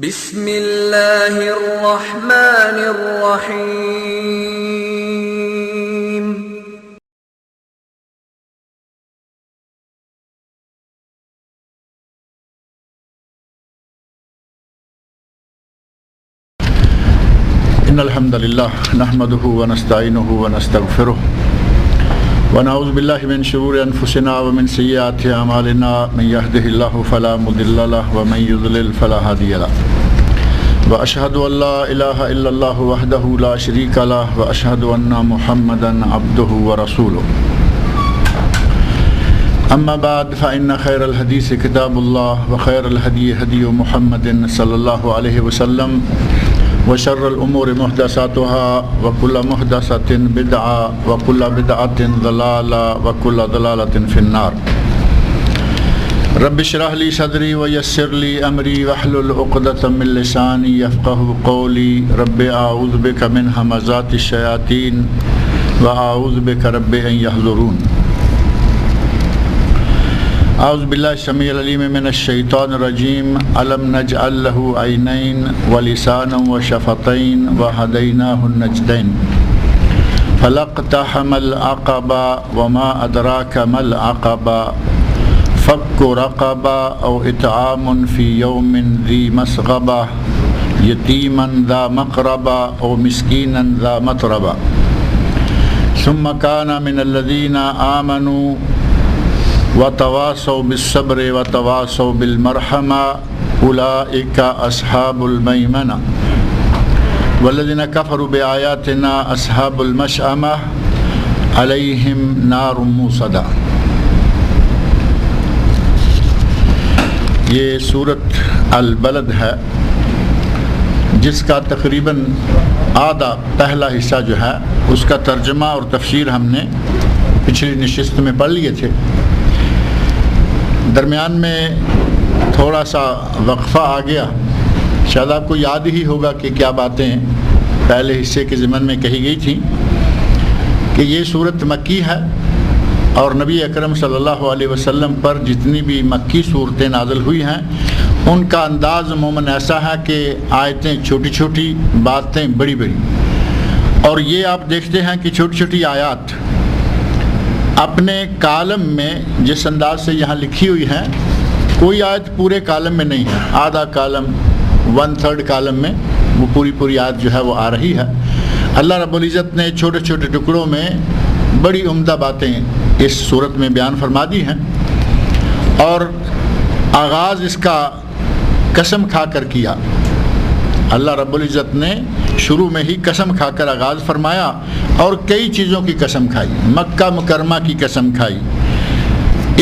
بسم اللہ الرحمن الرحیم ان الحمد للہ نحمده ونستعینه ونستغفره ونعوذ باللہ من شرور انفسنا ومن سیئات اعمالنا من يهده الله فلا مضل له ومن يضلل فلا هادي له واشهد ان لا اله الا الله وحده لا شريك له واشهد ان محمدا عبده ورسوله اما بعد فان خير الحديث كتاب الله وخير الهدي هدي محمد صلى الله عليه وسلم وشر الأمور محدثاتها وكل محدثة بدعة وكل بدعة ضلالة وكل ضلالة في النار رب اشرح لي صدري ويسر لي أمري واحلل عقدة من لساني يفقهوا قولي رب أعوذ بك من همزات الشياطين وأعوذ بك رب أن يحضرون اعوذ باللہ السمیع العلیم من الشیطان الرجیم الم نجعل له عینین ولسانا وشفتین وہدیناہ النجدین فلاقتحم العقبہ وما ادراک ما العقبہ فک رقبہ او اطعام فی یوم ذی مسغبہ یتیما ذا مقربہ او مسکینا ذا متربہ ثم کان من الذین آمنوا وتواصوا بالصبر وتواصوا بالمرحمة أولئك أصحاب الميمنة والذين كفروا بآياتنا أصحاب المشأمة عليهم نار موصدة۔ یہ سورۃ البلد ہے جس کا تقریباً آدھا پہلا حصہ جو ہے اس کا ترجمہ اور تفسیر ہم نے پچھلی نشست میں پڑھ لیے تھے۔ درمیان میں تھوڑا سا وقفہ آ گیا، شاید آپ کو یاد ہی ہوگا کہ کیا باتیں پہلے حصے کے ضمن میں کہی گئی تھیں کہ یہ سورت مکی ہے اور نبی اکرم صلی اللہ علیہ وسلم پر جتنی بھی مکی صورتیں نازل ہوئی ہیں ان کا انداز عموماً ایسا ہے کہ آیتیں چھوٹی چھوٹی، باتیں بڑی بڑی، اور یہ آپ دیکھتے ہیں کہ چھوٹی چھوٹی آیات اپنے کالم میں جس انداز سے یہاں لکھی ہوئی ہیں کوئی آیت پورے کالم میں نہیں ہے، آدھا کالم 1/3 کالم میں وہ پوری آیت جو ہے وہ آ رہی ہے۔ اللہ رب العزت نے چھوٹے چھوٹے ٹکڑوں میں بڑی عمدہ باتیں اس صورت میں بیان فرما دی ہیں، اور آغاز اس کا قسم کھا کر کیا۔ اللہ رب العزت نے شروع میں ہی قسم کھا کر آغاز فرمایا اور کئی چیزوں کی قسم کھائی، مکہ مکرمہ کی قسم کھائی،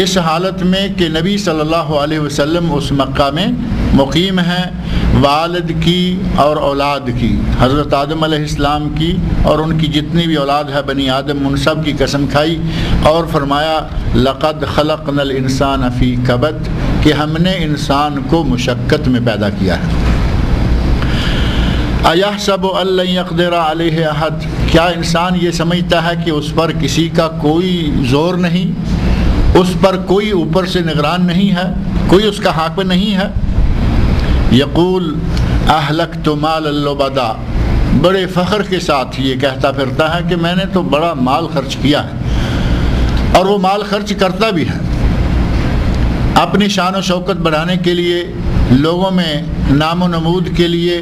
اس حالت میں کہ نبی صلی اللہ علیہ وسلم اس مکہ میں مقیم ہیں، والد کی اور اولاد کی، حضرت آدم علیہ السلام کی اور ان کی جتنی بھی اولاد ہے بنی آدم، ان سب کی قسم کھائی اور فرمایا لقد خلقنا الانسان فی کبد، کہ ہم نے انسان کو مشقت میں پیدا کیا ہے۔ ایحسب ان لن یقدر علیہ احد، کیا انسان یہ سمجھتا ہے کہ اس پر کسی کا کوئی زور نہیں، اس پر کوئی اوپر سے نگران نہیں ہے، کوئی اس کا حاکم نہیں ہے۔ یقول اہلکت مالا لبدا، بڑے فخر کے ساتھ یہ کہتا پھرتا ہے کہ میں نے تو بڑا مال خرچ کیا ہے، اور وہ مال خرچ کرتا بھی ہے اپنی شان و شوکت بڑھانے کے لیے، لوگوں میں نام و نمود کے لیے،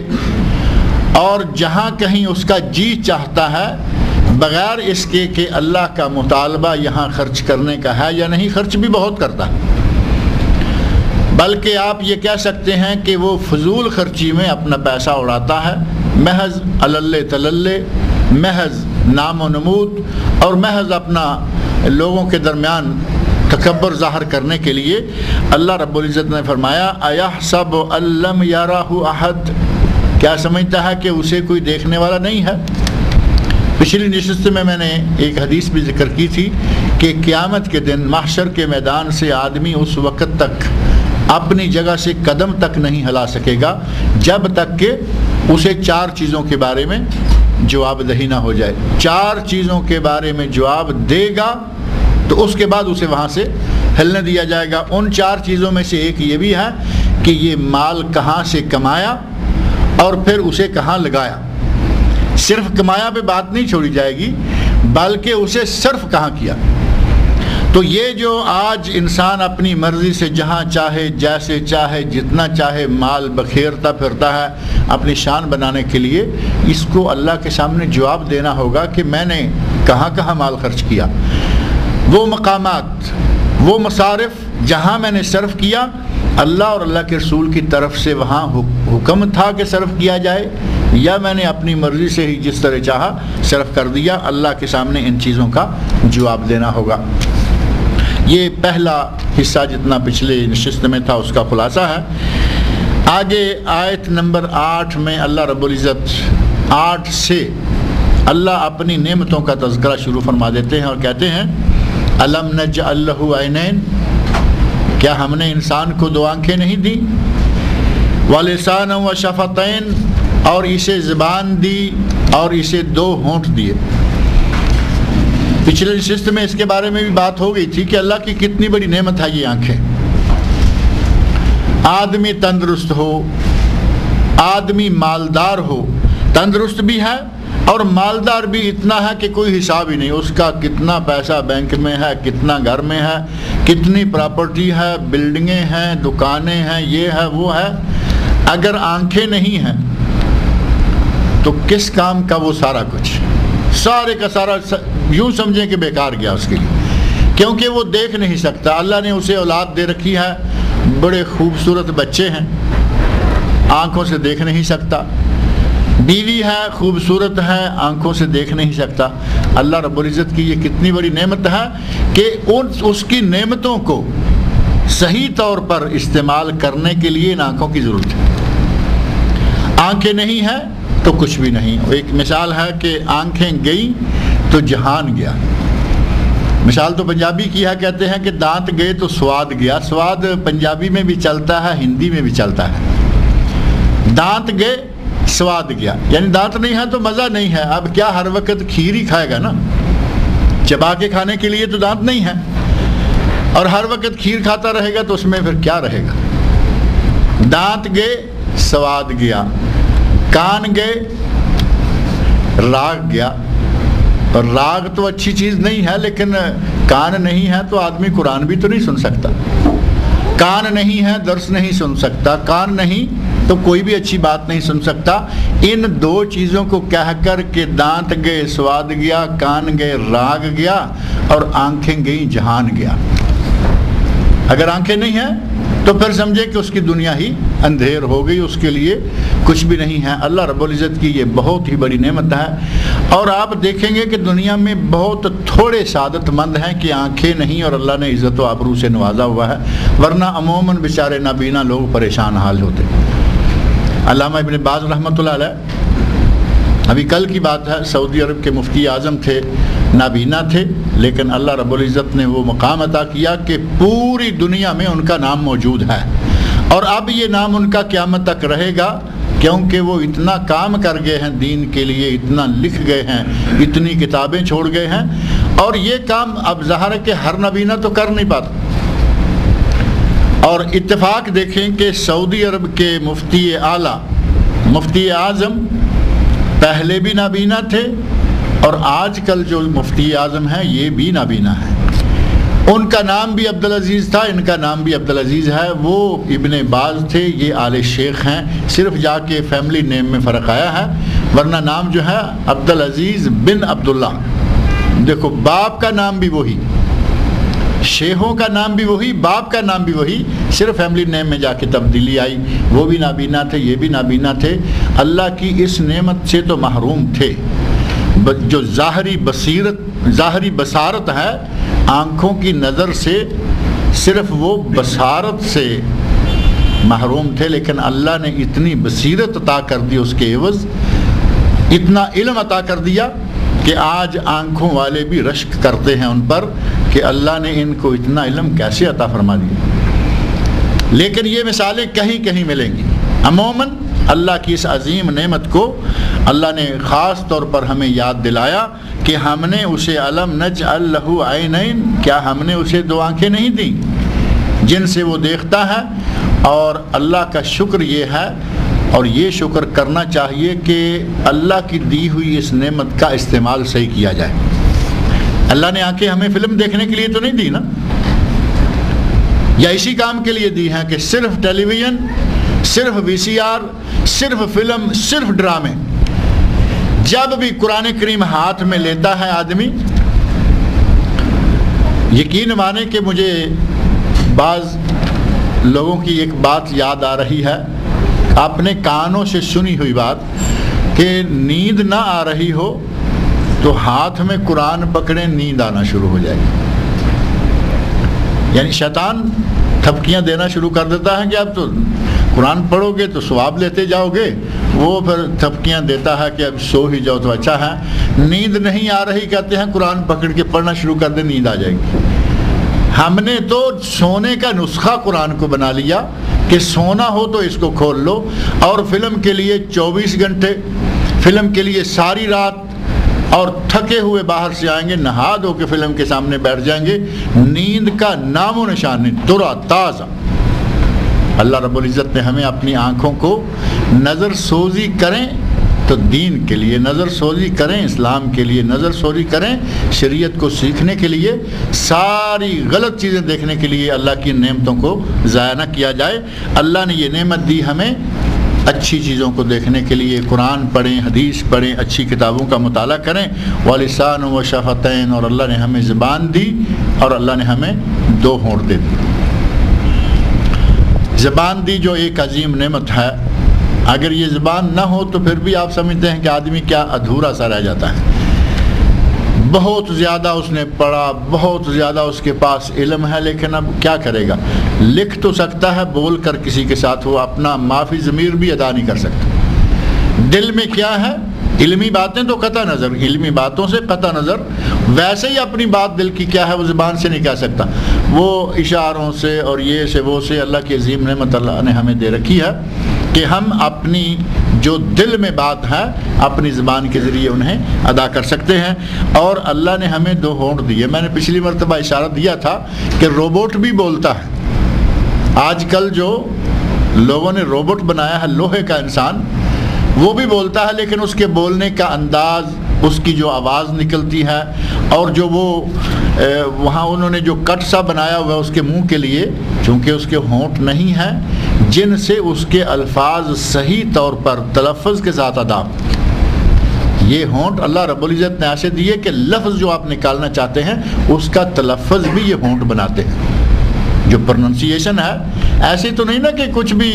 اور جہاں کہیں اس کا جی چاہتا ہے بغیر اس کے کہ اللہ کا مطالبہ یہاں خرچ کرنے کا ہے یا نہیں، خرچ بھی بہت کرتا ہے، بلکہ آپ یہ کہہ سکتے ہیں کہ وہ فضول خرچی میں اپنا پیسہ اڑاتا ہے، محض عللے تللے، محض نام و نمود، اور محض اپنا لوگوں کے درمیان تکبر ظاہر کرنے کے لیے۔ اللہ رب العزت نے فرمایا ایحسب ان لم یرہ احد، کیا سمجھتا ہے کہ اسے کوئی دیکھنے والا نہیں ہے۔ پچھلی نشست میں نے ایک حدیث بھی ذکر کی تھی کہ قیامت کے دن محشر کے میدان سے آدمی اس وقت تک اپنی جگہ سے قدم تک نہیں ہلا سکے گا جب تک کہ اسے 4 چیزوں کے بارے میں جواب دہی نہ ہو جائے۔ 4 چیزوں کے بارے میں جواب دے گا تو اس کے بعد اسے وہاں سے ہلنے دیا جائے گا۔ ان 4 چیزوں میں سے ایک یہ بھی ہے کہ یہ مال کہاں سے کمایا اور پھر اسے کہاں لگایا۔ صرف کمایا پہ بات نہیں چھوڑی جائے گی، بلکہ اسے صرف کہاں کیا۔ تو یہ جو آج انسان اپنی مرضی سے جہاں چاہے، جیسے چاہے، جتنا چاہے مال بکھیرتا پھرتا ہے اپنی شان بنانے کے لیے، اس کو اللہ کے سامنے جواب دینا ہوگا کہ میں نے کہاں کہاں مال خرچ کیا۔ وہ مقامات، وہ مصارف جہاں میں نے صرف کیا، اللہ اور اللہ کے رسول کی طرف سے وہاں حکم تھا کہ صرف کیا جائے، یا میں نے اپنی مرضی سے ہی جس طرح چاہا صرف کر دیا۔ اللہ کے سامنے ان چیزوں کا جواب دینا ہوگا۔ یہ پہلا حصہ جتنا پچھلے نشست میں تھا اس کا خلاصہ ہے۔ آگے آیت نمبر 8 میں اللہ رب العزت 8 سے اللہ اپنی نعمتوں کا تذکرہ شروع فرما دیتے ہیں اور کہتے ہیں الم نجعل لہ عینین، کیا ہم نے انسان کو 2 آنکھیں نہیں دی، ولسانا وشفتین، اور اسے زبان دی اور اسے 2 ہونٹ دیے۔ پچھلے نشست میں اس کے بارے میں بھی بات ہو گئی تھی کہ اللہ کی کتنی بڑی نعمت ہے یہ آنکھیں۔ آدمی تندرست ہو، آدمی مالدار ہو، تندرست بھی ہے اور مالدار بھی اتنا ہے کہ کوئی حساب ہی نہیں، اس کا کتنا پیسہ بینک میں ہے، کتنا گھر میں ہے، کتنی پراپرٹی ہے، بلڈنگیں ہیں، دکانیں ہیں، یہ ہے وہ ہے۔ اگر آنکھیں نہیں ہیں تو کس کام کا وہ سارا کچھ، سارے کا سارا یوں سمجھیں کہ بیکار گیا اس کے لیے، کیونکہ وہ دیکھ نہیں سکتا۔ اللہ نے اسے اولاد دے رکھی ہے، بڑے خوبصورت بچے ہیں، آنکھوں سے دیکھ نہیں سکتا، بیوی ہے خوبصورت ہے، آنکھوں سے دیکھ نہیں سکتا۔ اللہ رب العزت کی یہ کتنی بڑی نعمت ہے کہ اس کی نعمتوں کو صحیح طور پر استعمال کرنے کے لیے ان آنکھوں کی ضرورت ہے۔ آنکھیں نہیں ہیں تو کچھ بھی نہیں۔ ایک مثال ہے کہ آنکھیں گئیں تو جہان گیا۔ مثال تو پنجابی کی ہے، کہتے ہیں کہ دانت گئے تو سواد گیا۔ سواد پنجابی میں بھی چلتا ہے، ہندی میں بھی چلتا ہے۔ دانت گئے سواد گیا، یعنی دانت نہیں ہے تو مزہ نہیں ہے۔ اب کیا ہر وقت کھیر ہی کھائے گا نا، چبا کے کھانے کے لیے تو دانت نہیں ہے، اور ہر وقت کھیر کھاتا رہے گا تو اس میں پھر کیا رہے گا۔ دانت گئے سواد گیا، کان گئے راگ گیا، اور راگ تو اچھی چیز نہیں ہے، لیکن کان نہیں ہے تو آدمی قرآن بھی تو نہیں سن سکتا۔ کان نہیں ہے درس نہیں سن سکتا، کان نہیں تو کوئی بھی اچھی بات نہیں سن سکتا۔ ان 2 چیزوں کو کہہ کر کہ دانت گئے سواد گیا، کان گئے راگ گیا، اور آنکھیں گئیں جہان گیا۔ اگر آنکھیں نہیں ہیں تو پھر سمجھے کہ اس کی دنیا ہی اندھیر ہو گئی، اس کے لیے کچھ بھی نہیں ہے۔ اللہ رب العزت کی یہ بہت ہی بڑی نعمت ہے، اور آپ دیکھیں گے کہ دنیا میں بہت تھوڑے سعادت مند ہیں کہ آنکھیں نہیں اور اللہ نے عزت و آبرو سے نوازا ہوا ہے، ورنہ عموماً بیچارے نابینا لوگ پریشان حال ہوتے۔ علامہ ابن باز رحمۃ اللہ علیہ، ابھی کل کی بات ہے، سعودی عرب کے مفتی اعظم تھے، نابینا تھے، لیکن اللہ رب العزت نے وہ مقام عطا کیا کہ پوری دنیا میں ان کا نام موجود ہے، اور اب یہ نام ان کا قیامت تک رہے گا، کیونکہ وہ اتنا کام کر گئے ہیں دین کے لیے، اتنا لکھ گئے ہیں، اتنی کتابیں چھوڑ گئے ہیں، اور یہ کام اب ظاہر ہے کہ ہر نابینا تو کر نہیں پاتا۔ اور اتفاق دیکھیں کہ سعودی عرب کے مفتی اعلیٰ، مفتی اعظم پہلے بھی نابینا تھے، اور آج کل جو مفتی اعظم ہیں یہ بھی نابینا ہے۔ ان کا نام بھی عبدالعزیز تھا، ان کا نام بھی عبدالعزیز ہے۔ وہ ابن باز تھے، یہ آل شیخ ہیں، صرف جا کے فیملی نیم میں فرق آیا ہے، ورنہ نام جو ہے عبدالعزیز بن عبداللہ۔ دیکھو باپ کا نام بھی وہی، شیخوں کا نام بھی وہی، باپ کا نام بھی وہی، صرف فیملی نیم میں جا کے تبدیلی آئی۔ وہ بھی نابینا تھے، یہ بھی نابینا تھے، اللہ کی اس نعمت سے تو محروم تھے۔ جو ظاہری بصارت ہے، آنکھوں کی نظر سے صرف وہ بصارت سے محروم تھے، لیکن اللہ نے اتنی بصیرت عطا کر دی اس کے عوض، اتنا علم عطا کر دیا کہ آج آنکھوں والے بھی رشک کرتے ہیں ان پر کہ اللہ نے ان کو اتنا علم کیسے عطا فرما دیا۔ لیکن یہ مثالیں کہیں کہیں ملیں گی۔ عموماً اللہ کی اس عظیم نعمت کو اللہ نے خاص طور پر ہمیں یاد دلایا کہ ہم نے اسے علم نجعل لہ عینین، کیا ہم نے اسے دو آنکھیں نہیں دیں جن سے وہ دیکھتا ہے؟ اور اللہ کا شکر یہ ہے، اور یہ شکر کرنا چاہیے کہ اللہ کی دی ہوئی اس نعمت کا استعمال صحیح کیا جائے۔ اللہ نے آنکھیں ہمیں فلم دیکھنے کے لیے تو نہیں دی نا، یا اسی کام کے لیے دی ہیں کہ صرف ٹیلی ویژن، صرف وی سی آر، صرف فلم، صرف ڈرامے۔ جب بھی قرآن کریم ہاتھ میں لیتا ہے آدمی، یقین مانے کہ مجھے بعض لوگوں کی ایک بات یاد آ رہی ہے، اپنے کانوں سے سنی ہوئی بات، کہ نیند نہ آ رہی ہو تو ہاتھ میں قرآن پکڑیں، نیند آنا شروع ہو جائے گی۔ یعنی شیطان تھپکیاں دینا شروع کر دیتا ہے کہ اب تو قرآن پڑھو گے تو ثواب لیتے جاؤ گے، وہ پھر تھپکیاں دیتا ہے کہ اب سو ہی جاؤ تو اچھا ہے۔ نیند نہیں آ رہی، کہتے ہیں قرآن پکڑ کے پڑھنا شروع کر دے، نیند آ جائے گی۔ ہم نے تو سونے کا نسخہ قرآن کو بنا لیا کہ سونا ہو تو اس کو کھول لو، اور فلم کے لیے 24 گھنٹے، فلم کے لیے ساری رات، اور تھکے ہوئے باہر سے آئیں گے، نہا دھو کے فلم کے سامنے بیٹھ جائیں گے، نیند کا نام و نشان نہیں، ترا تازہ۔ اللہ رب العزت نے ہمیں اپنی آنکھوں کو نظر سوزی کریں تو دین کے لیے نظر سوزی کریں، اسلام کے لیے نظر سوزی کریں، شریعت کو سیکھنے کے لیے، ساری غلط چیزیں دیکھنے کے لیے اللہ کی نعمتوں کو ضائع نہ کیا جائے۔ اللہ نے یہ نعمت دی ہمیں اچھی چیزوں کو دیکھنے کے لیے، قرآن پڑھیں، حدیث پڑھیں، اچھی کتابوں کا مطالعہ کریں، وَلِسَانٌ وَشَفَتَيْن، اور اللہ نے ہمیں زبان دی اور اللہ نے ہمیں 2 ہونٹ دے دی۔ زبان دی جو ایک عظیم نعمت ہے، اگر یہ زبان نہ ہو تو پھر بھی آپ سمجھتے ہیں کہ آدمی کیا ادھورا سا رہ جاتا ہے۔ بہت زیادہ اس نے پڑھا، بہت زیادہ اس کے پاس علم ہے، لیکن اب کیا کرے گا؟ لکھ تو سکتا ہے، بول کر کسی کے ساتھ وہ اپنا معافی ضمیر بھی ادا نہیں کر سکتا۔ دل میں کیا ہے؟ علمی باتیں تو قطع نظر، علمی باتوں سے قطع نظر، ویسے ہی اپنی بات دل کی کیا ہے وہ زبان سے نہیں کہہ سکتا، وہ اشاروں سے اور یہ سے وہ سے۔ اللہ کی عظیم نعمت اللہ نے ہمیں دے رکھی ہے کہ ہم اپنی جو دل میں بات ہے اپنی زبان کے ذریعے انہیں ادا کر سکتے ہیں، اور اللہ نے ہمیں 2 ہونٹ دیے۔ میں نے پچھلی مرتبہ اشارہ دیا تھا کہ روبوٹ بھی بولتا ہے۔ آج کل جو لوگوں نے روبوٹ بنایا ہے، لوہے کا انسان، وہ بھی بولتا ہے، لیکن اس کے بولنے کا انداز، اس کی جو آواز نکلتی ہے، اور جو وہ وہاں انہوں نے جو کٹ سا بنایا ہوا ہے اس کے منہ کے لیے، چونکہ اس کے ہونٹ نہیں ہیں جن سے اس کے الفاظ صحیح طور پر تلفظ کے ساتھ ادا۔ یہ ہونٹ اللہ رب العزت نے ایسے دیے کہ لفظ جو آپ نکالنا چاہتے ہیں اس کا تلفظ بھی یہ ہونٹ بناتے ہیں۔ جو پروننسیشن ہے ایسی تو نہیں نا کہ کچھ بھی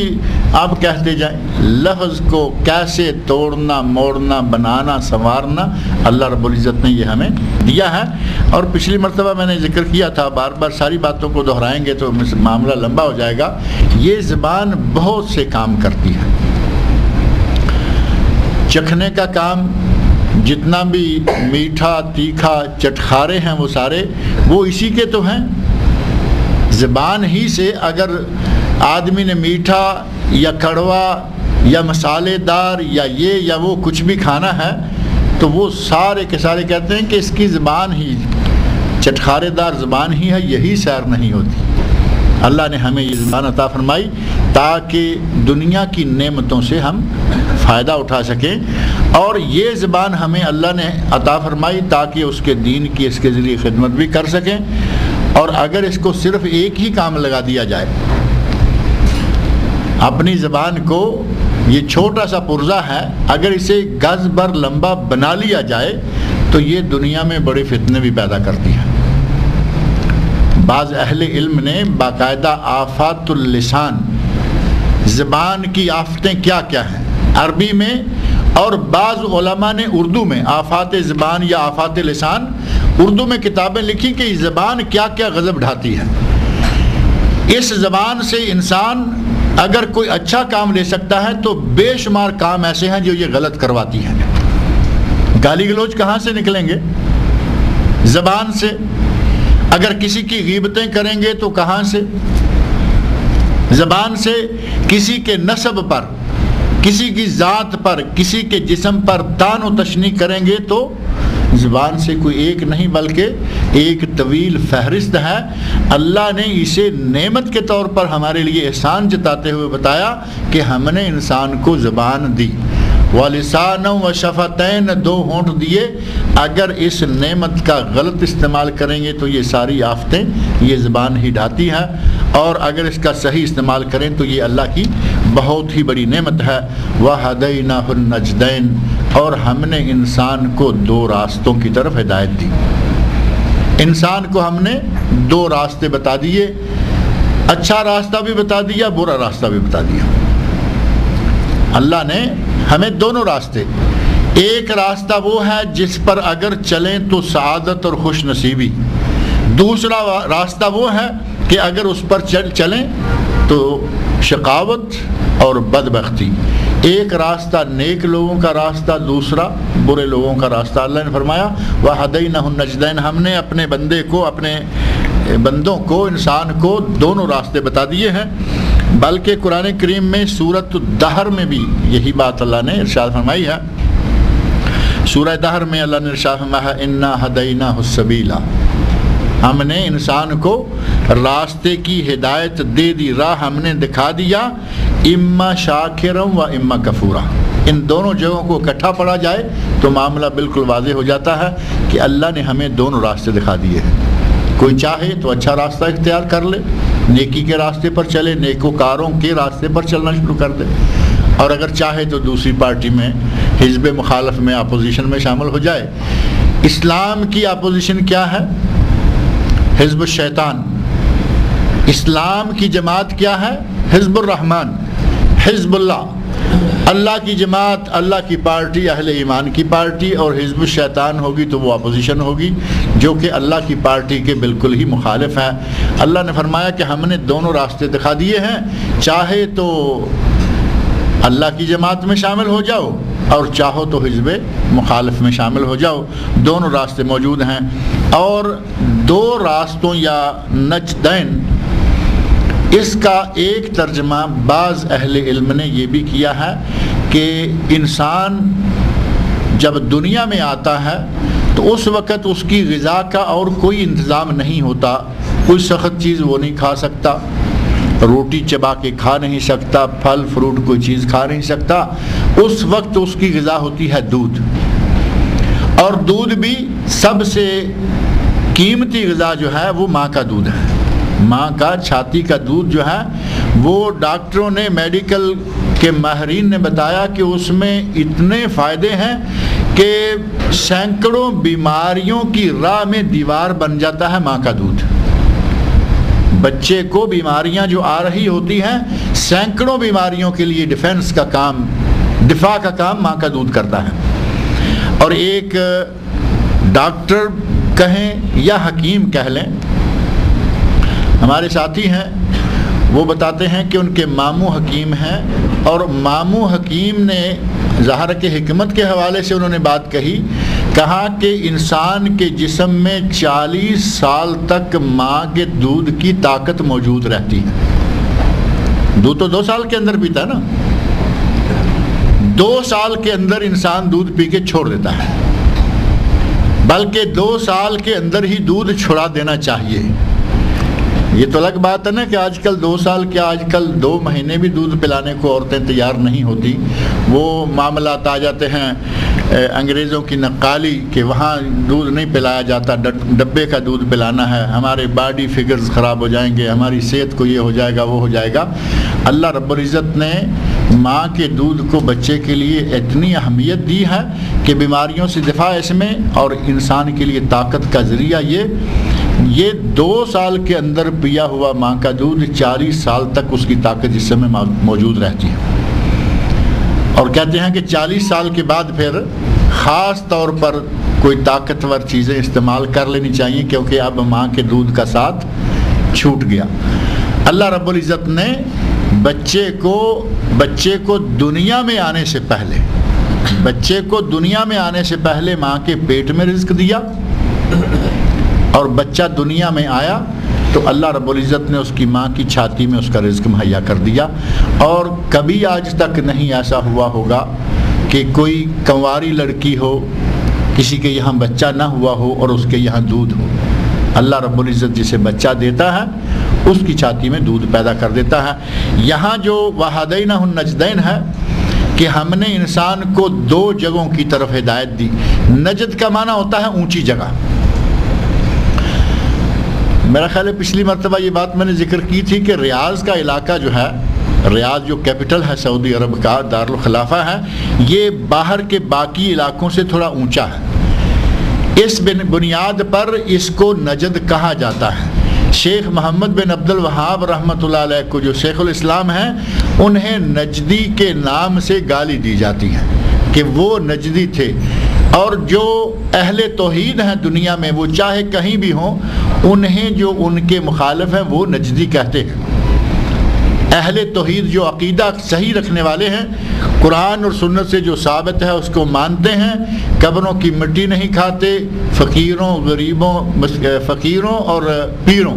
آپ کہتے جائیں، لفظ کو کیسے توڑنا، موڑنا، بنانا، سنوارنا اللہ رب العزت نے یہ ہمیں دیا ہے۔ اور پچھلی مرتبہ میں نے ذکر کیا تھا، بار بار ساری باتوں کو دہرائیں گے تو معاملہ لمبا ہو جائے گا۔ یہ زبان بہت سے کام کرتی ہے، چکھنے کا کام، جتنا بھی میٹھا، تیکھا، چٹخارے ہیں وہ سارے وہ اسی کے تو ہیں۔ زبان ہی سے اگر آدمی نے میٹھا یا کڑوا یا مسالے دار یا یہ یا وہ کچھ بھی کھانا ہے تو وہ سارے کے سارے کہتے ہیں کہ اس کی زبان ہی چٹخارے دار زبان ہی ہے، یہی سیر نہیں ہوتی۔ اللہ نے ہمیں یہ زبان عطا فرمائی تاکہ دنیا کی نعمتوں سے ہم فائدہ اٹھا سکیں، اور یہ زبان ہمیں اللہ نے عطا فرمائی تاکہ اس کے دین کی اس کے ذریعے خدمت بھی کر سکیں۔ اور اگر اس کو صرف ایک ہی کام لگا دیا جائے، اپنی زبان کو، یہ چھوٹا سا پرزہ ہے، اگر اسے گز بھر لمبا بنا لیا جائے تو یہ دنیا میں بڑے فتنے بھی پیدا کرتی ہے۔ بعض اہل علم نے باقاعدہ آفات اللسان، زبان کی آفتیں کیا کیا ہیں عربی میں، اور بعض علماء نے اردو میں آفات زبان یا آفات لسان اردو میں کتابیں لکھی کہ زبان کیا کیا غضب ڈھاتی ہے۔ اس زبان سے انسان اگر کوئی اچھا کام لے سکتا ہے تو بے شمار کام ایسے ہیں جو یہ غلط کرواتی ہیں۔ گالی گلوچ کہاں سے نکلیں گے؟ زبان سے۔ اگر کسی کی غیبتیں کریں گے تو کہاں سے؟ زبان سے۔ کسی کے نسب پر، کسی کی ذات پر، کسی کے جسم پر طعن و تشنیع کریں گے تو زبان سے کوئی ایک نہیں بلکہ ایک طویل فہرست ہے۔ اللہ نے اسے نعمت کے طور پر ہمارے لیے احسان جتاتے ہوئے بتایا کہ ہم نے انسان کو زبان دی، وَلِسَانًا وَشَفَتَيْن، 2 ہونٹ دیے۔ اگر اس نعمت کا غلط استعمال کریں گے تو یہ ساری آفتیں یہ زبان ہی ڈھاتی ہے، اور اگر اس کا صحیح استعمال کریں تو یہ اللہ کی بہت ہی بڑی نعمت ہے۔ وَهَدَيْنَاهُ النَّجْدَيْن، اور ہم نے انسان کو 2 راستوں کی طرف ہدایت دی۔ انسان کو ہم نے 2 راستے بتا دیے، اچھا راستہ بھی بتا دیا، برا راستہ بھی بتا دیا۔ اللہ نے ہمیں دونوں راستے، ایک راستہ وہ ہے جس پر اگر چلیں تو سعادت اور خوش نصیبی، دوسرا راستہ وہ ہے کہ اگر اس پر چلیں تو شقاوت اور بدبختی۔ ایک راستہ نیک لوگوں کا راستہ، دوسرا برے لوگوں کا راستہ۔ اللہ نے فرمایا وَهَدَيْنَاهُ النَّجْدَيْن، ہم نے اپنے بندے کو، اپنے بندوں کو، انسان کو دونوں راستے بتا دیے ہیں۔ بلکہ قرآن کریم میں سورۃ الدہر میں بھی یہی بات اللہ نے ارشاد فرمائی ہے۔ سورہ دہر میں اللہ نے ارشاد فرمایا اِنَّا هَدَيْنَاهُ السَّبِيلَ، ہم نے انسان کو راستے کی ہدایت دے دی، راہ ہم نے دکھا دیا، اما شاکرم و اما کفورا۔ ان دونوں جگہوں کو اکٹھا پڑھا جائے تو معاملہ بالکل واضح ہو جاتا ہے کہ اللہ نے ہمیں دونوں راستے دکھا دیے ہیں۔ کوئی چاہے تو اچھا راستہ اختیار کر لے، نیکی کے راستے پر چلے، نیکوکاروں کے راستے پر چلنا شروع کر دے، اور اگر چاہے تو دوسری پارٹی میں، حزب مخالف میں، اپوزیشن میں شامل ہو جائے۔ اسلام کی اپوزیشن کیا ہے؟ حزب الشیطان۔ اسلام کی جماعت کیا ہے؟ حزب الرحمن، حزب اللہ۔ اللہ کی جماعت، اللہ کی پارٹی، اہل ایمان کی پارٹی، اور حزب الشیطان ہوگی تو وہ اپوزیشن ہوگی جو کہ اللہ کی پارٹی کے بالکل ہی مخالف ہے۔ اللہ نے فرمایا کہ ہم نے دونوں راستے دکھا دیے ہیں، چاہے تو اللہ کی جماعت میں شامل ہو جاؤ اور چاہو تو حزب مخالف میں شامل ہو جاؤ، دونوں راستے موجود ہیں۔ اور 2 راستوں یا نجدین، اس کا ایک ترجمہ بعض اہل علم نے یہ بھی کیا ہے کہ انسان جب دنیا میں آتا ہے تو اس وقت اس کی غذا کا اور کوئی انتظام نہیں ہوتا، کوئی سخت چیز وہ نہیں کھا سکتا، روٹی چبا کے کھا نہیں سکتا، پھل فروٹ کوئی چیز کھا نہیں سکتا۔ اس وقت اس کی غذا ہوتی ہے دودھ، اور دودھ بھی سب سے قیمتی غذا جو ہے وہ ماں کا دودھ ہے۔ ماں کا چھاتی کا دودھ جو ہے وہ ڈاکٹروں نے، میڈیکل کے ماہرین نے بتایا کہ اس میں اتنے فائدے ہیں کہ سینکڑوں بیماریوں کی راہ میں دیوار بن جاتا ہے ماں کا دودھ۔ بچے کو بیماریاں جو آ رہی ہوتی ہیں، سینکڑوں بیماریوں کے لیے ڈیفنس کا کام، دفاع کا کام ماں کا دودھ کرتا ہے۔ اور ایک ڈاکٹر کہیں یا حکیم کہہ لیں، ہمارے ساتھی ہیں، وہ بتاتے ہیں کہ ان کے ماموں حکیم ہیں، اور ماموں حکیم نے ظاہر کے حکمت کے حوالے سے انہوں نے بات کہا کہ انسان کے جسم میں 40 سال تک ماں کے دودھ کی طاقت موجود رہتی ہے۔ دودھ تو 2 سال کے اندر پیتا ہے نا، 2 سال کے اندر انسان دودھ پی کے چھوڑ دیتا ہے، بلکہ 2 سال کے اندر ہی دودھ چھڑا دینا چاہیے۔ یہ تو الگ بات ہے نا کہ آج کل 2 سال کیا، آج کل 2 مہینے بھی دودھ پلانے کو عورتیں تیار نہیں ہوتی۔ وہ معاملات آ جاتے ہیں انگریزوں کی نقالی کہ وہاں دودھ نہیں پلایا جاتا، ڈبے کا دودھ پلانا ہے، ہمارے باڈی فگرز خراب ہو جائیں گے، ہماری صحت کو یہ ہو جائے گا، وہ ہو جائے گا۔ اللہ رب العزت نے ماں کے دودھ کو بچے کے لیے اتنی اہمیت دی ہے کہ بیماریوں سے دفاع اس میں، اور انسان کے لیے طاقت کا ذریعہ یہ 2 سال کے اندر پیا ہوا ماں کا دودھ 40 سال تک اس کی طاقت جسم میں موجود رہتی ہے۔ اور کہتے ہیں کہ 40 سال کے بعد پھر خاص طور پر کوئی طاقتور چیزیں استعمال کر لینی چاہیے، کیونکہ اب ماں کے دودھ کا ساتھ چھوٹ گیا۔ اللہ رب العزت نے بچے کو دنیا میں آنے سے پہلے ماں کے پیٹ میں رزق دیا، اور بچہ دنیا میں آیا تو اللہ رب العزت نے اس کی ماں کی چھاتی میں اس کا رزق مہیا کر دیا۔ اور کبھی آج تک نہیں ایسا ہوا ہوگا کہ کوئی کنواری لڑکی ہو، کسی کے یہاں بچہ نہ ہوا ہو اور اس کے یہاں دودھ ہو، اللہ رب العزت جسے بچہ دیتا ہے اس کی چھاتی میں دودھ پیدا کر دیتا ہے۔ یہاں جو وَهَدَيْنَهُ النَّجْدَيْنِ ہے کہ ہم نے انسان کو دو جگہوں کی طرف ہدایت دی۔ نجد کا معنی ہوتا ہے اونچی جگہ۔ میرا خیال ہے پچھلی مرتبہ یہ بات میں نے ذکر کی تھی کہ ریاض کا علاقہ جو ہے، ریاض جو کیپٹل ہے سعودی عرب کا، دارالخلافہ ہے، یہ باہر کے باقی علاقوں سے تھوڑا اونچا ہے۔ اس بنیاد پر اس کو نجد کہا جاتا ہے۔ شیخ محمد بن عبد الوہاب رحمۃ اللہ علیہ کو جو شیخ الاسلام ہیں، انہیں نجدی کے نام سے گالی دی جاتی ہے کہ وہ نجدی تھے، اور جو اہل توحید ہیں دنیا میں وہ چاہے کہیں بھی ہوں، انہیں جو ان کے مخالف ہیں وہ نجدی کہتے ہیں۔ اہل توحید جو عقیدہ صحیح رکھنے والے ہیں، قرآن اور سنت سے جو ثابت ہے اس کو مانتے ہیں، قبروں کی مٹی نہیں کھاتے، فقیروں غریبوں فقیروں اور پیروں،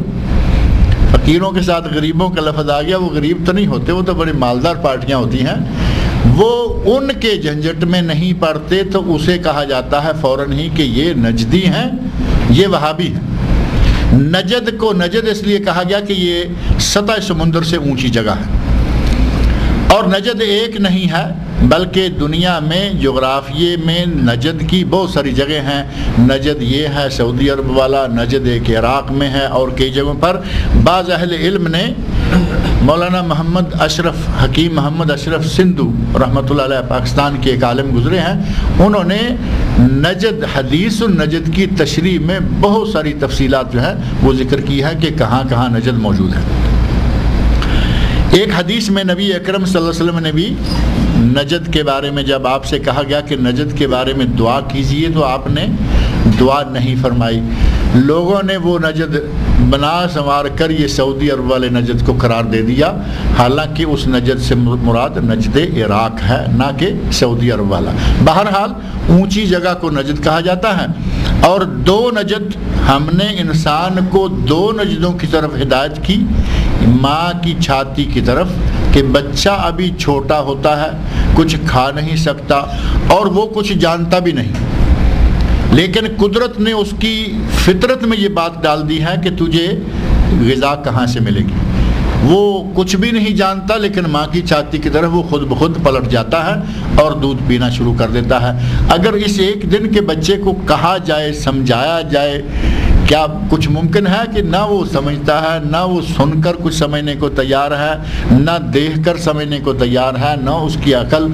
فقیروں کے ساتھ غریبوں کا لفظ آ گیا، وہ غریب تو نہیں ہوتے، وہ تو بڑی مالدار پارٹیاں ہوتی ہیں، وہ ان کے جھنجٹ میں نہیں پڑتے تو اسے کہا جاتا ہے فوراً ہی کہ یہ نجدی ہیں، یہ وہابی ہیں۔ نجد کو نجد اس لیے کہا گیا کہ یہ سطح سمندر سے اونچی جگہ ہے، اور نجد ایک نہیں ہے بلکہ دنیا میں جغرافیے میں نجد کی بہت ساری جگہ ہیں۔ نجد یہ ہے سعودی عرب والا، نجد ایک عراق میں ہے، اور کئی جگہوں پر بعض اہل علم نے، مولانا محمد اشرف حکیم محمد اشرف سندھو رحمۃ اللہ علیہ پاکستان کے ایک عالم گزرے ہیں، انہوں نے نجد حدیث النجد کی تشریح میں بہت ساری تفصیلات جو ہے وہ ذکر کی ہے کہ کہاں کہاں نجد موجود ہے۔ ایک حدیث میں نبی اکرم صلی اللہ علیہ وسلم نے بھی نجد کے بارے میں جب آپ سے کہا گیا کہ نجد کے بارے میں دعا کیجئے تو آپ نے دعا نہیں فرمائی۔ لوگوں نے وہ نجد بنا سنوار کر یہ سعودی عرب والے نجد کو قرار دے دیا، حالانکہ اس نجد سے مراد نجد عراق ہے، نہ کہ سعودی عرب والا۔ بہرحال اونچی جگہ کو نجد کہا جاتا ہے، اور دو نجد، ہم نے انسان کو دو نجدوں کی طرف ہدایت کی، ماں کی چھاتی کی طرف، کہ بچہ ابھی چھوٹا ہوتا ہے، کچھ کھا نہیں سکتا اور وہ کچھ جانتا بھی نہیں، لیکن قدرت نے اس کی فطرت میں یہ بات ڈال دی ہے کہ تجھے غذا کہاں سے ملے گی۔ وہ کچھ بھی نہیں جانتا، لیکن ماں کی چھاتی کی طرف وہ خود بخود پلٹ جاتا ہے اور دودھ پینا شروع کر دیتا ہے۔ اگر اس ایک دن کے بچے کو کہا جائے، سمجھایا جائے، کیا کچھ ممکن ہے کہ نہ وہ سمجھتا ہے، نہ وہ سن کر کچھ سمجھنے کو تیار ہے، نہ دیکھ کر سمجھنے کو تیار ہے، نہ اس کی عقل،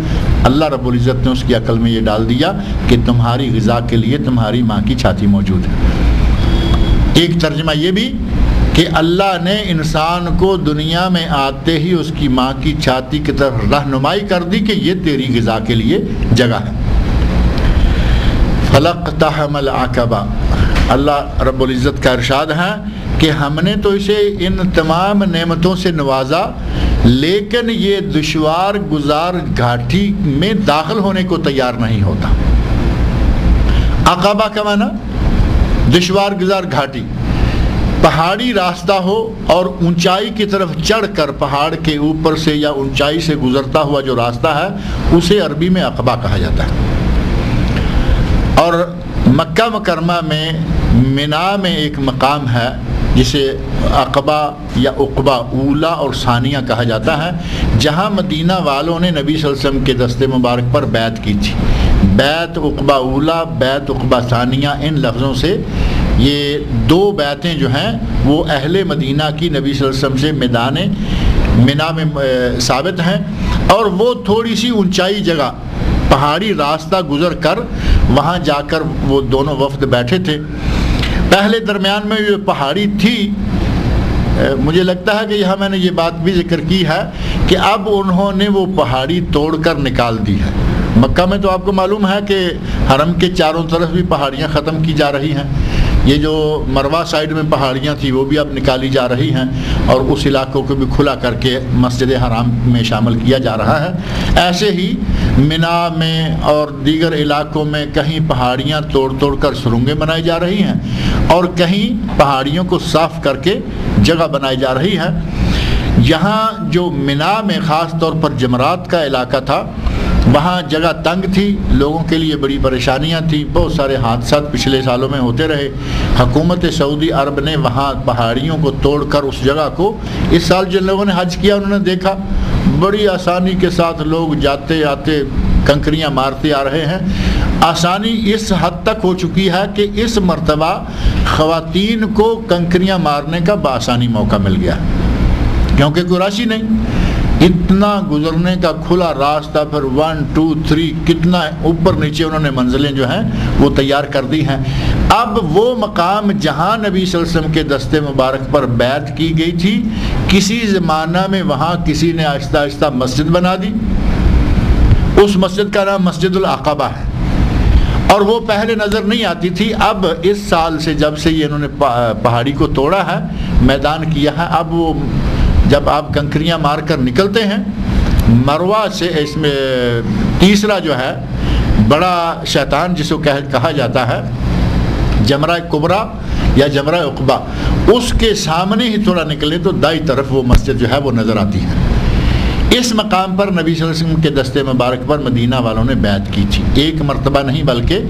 اللہ رب العزت نے اس کی عقل میں یہ ڈال دیا کہ تمہاری غذا کے لیے تمہاری ماں کی چھاتی موجود ہے۔ ایک ترجمہ یہ بھی کہ اللہ نے انسان کو دنیا میں آتے ہی اس کی ماں کی چھاتی کی طرف رہنمائی کر دی کہ یہ تیری غذا کے لیے جگہ ہے۔ فَلَقْتَحَمَ الْعَقَبَةَ، اللہ رب العزت کا ارشاد ہے کہ ہم نے تو اسے ان تمام نعمتوں سے نوازا، لیکن یہ دشوار گزار گھاٹی میں داخل ہونے کو تیار نہیں ہوتا۔ عقبہ کا معنی دشوار گزار گھاٹی، پہاڑی راستہ ہو اور اونچائی کی طرف چڑھ کر پہاڑ کے اوپر سے یا اونچائی سے گزرتا ہوا جو راستہ ہے اسے عربی میں عقبہ کہا جاتا ہے۔ اور مکہ مکرمہ میں منا میں ایک مقام ہے جسے عقبہ یا عقبہ اولا اور ثانیہ کہا جاتا ہے، جہاں مدینہ والوں نے نبی صلی اللہ علیہ وسلم کے دست مبارک پر بیعت کی تھی۔ بیعت عقبہ اولا، بیعت عقبہ ثانیہ، ان لفظوں سے یہ دو بیعتیں جو ہیں وہ اہل مدینہ کی نبی صلی اللہ علیہ وسلم سے میدان منا میں ثابت ہیں، اور وہ تھوڑی سی اونچائی جگہ پہاڑی راستہ گزر کر وہاں جا کر وہ دونوں وفد بیٹھے تھے۔ پہلے درمیان میں جو پہاڑی تھی، مجھے لگتا ہے کہ یہاں میں نے یہ بات بھی ذکر کی ہے کہ اب انہوں نے وہ پہاڑی توڑ کر نکال دی ہے۔ مکہ میں تو آپ کو معلوم ہے کہ حرم کے چاروں طرف بھی پہاڑیاں ختم کی جا رہی ہیں، یہ جو مروہ سائیڈ میں پہاڑیاں تھیں وہ بھی اب نکالی جا رہی ہیں، اور اس علاقوں کو بھی کھلا کر کے مسجد حرام میں شامل کیا جا رہا ہے۔ ایسے ہی منا میں اور دیگر علاقوں میں کہیں پہاڑیاں توڑ توڑ کر سرنگیں بنائی جا رہی ہیں، اور کہیں پہاڑیوں کو صاف کر کے جگہ بنائی جا رہی ہے۔ یہاں جو منا میں خاص طور پر جمرات کا علاقہ تھا، وہاں جگہ تنگ تھی، لوگوں کے لیے بڑی پریشانیاں تھیں، بہت سارے حادثات پچھلے سالوں میں ہوتے رہے۔ حکومت سعودی عرب نے وہاں پہاڑیوں کو توڑ کر اس جگہ کو، اس سال جن لوگوں نے حج کیا انہوں نے دیکھا بڑی آسانی کے ساتھ لوگ جاتے آتے کنکریاں مارتے آ رہے ہیں۔ آسانی اس حد تک ہو چکی ہے کہ اس مرتبہ خواتین کو کنکریاں مارنے کا بآسانی موقع مل گیا، کیونکہ کوئی راشی نہیں، اتنا گزرنے کا کھلا راستہ، پھر 1 2 3 کتنا اوپر نیچے انہوں نے منزلیں جو ہیں وہ تیار کر دی ہیں۔ اب وہ مقام جہاں نبی صلی اللہ علیہ وسلم کے دستے مبارک پر بیعت کی گئی تھی، کسی زمانہ میں وہاں کسی نے آہستہ آہستہ مسجد بنا دی، اس مسجد کا نام مسجد العقبہ ہے، اور وہ پہلے نظر نہیں آتی تھی۔ اب اس سال سے جب سے یہ انہوں نے پہاڑی کو توڑا ہے، میدان کیا ہے، اب وہ جب آپ کنکریاں مار کر نکلتے ہیں مروہ سے، اس میں تیسرا جو ہے بڑا شیطان جس کو کہا جاتا ہے جمرہ کبریٰ یا جمرہ عقبہ، اس کے سامنے ہی تھوڑا نکلے تو دائیں طرف وہ مسجد جو ہے وہ نظر آتی ہے۔ اس مقام پر نبی صلی اللہ علیہ وسلم کے دستے مبارک پر مدینہ والوں نے بیعت کی تھی، ایک مرتبہ نہیں بلکہ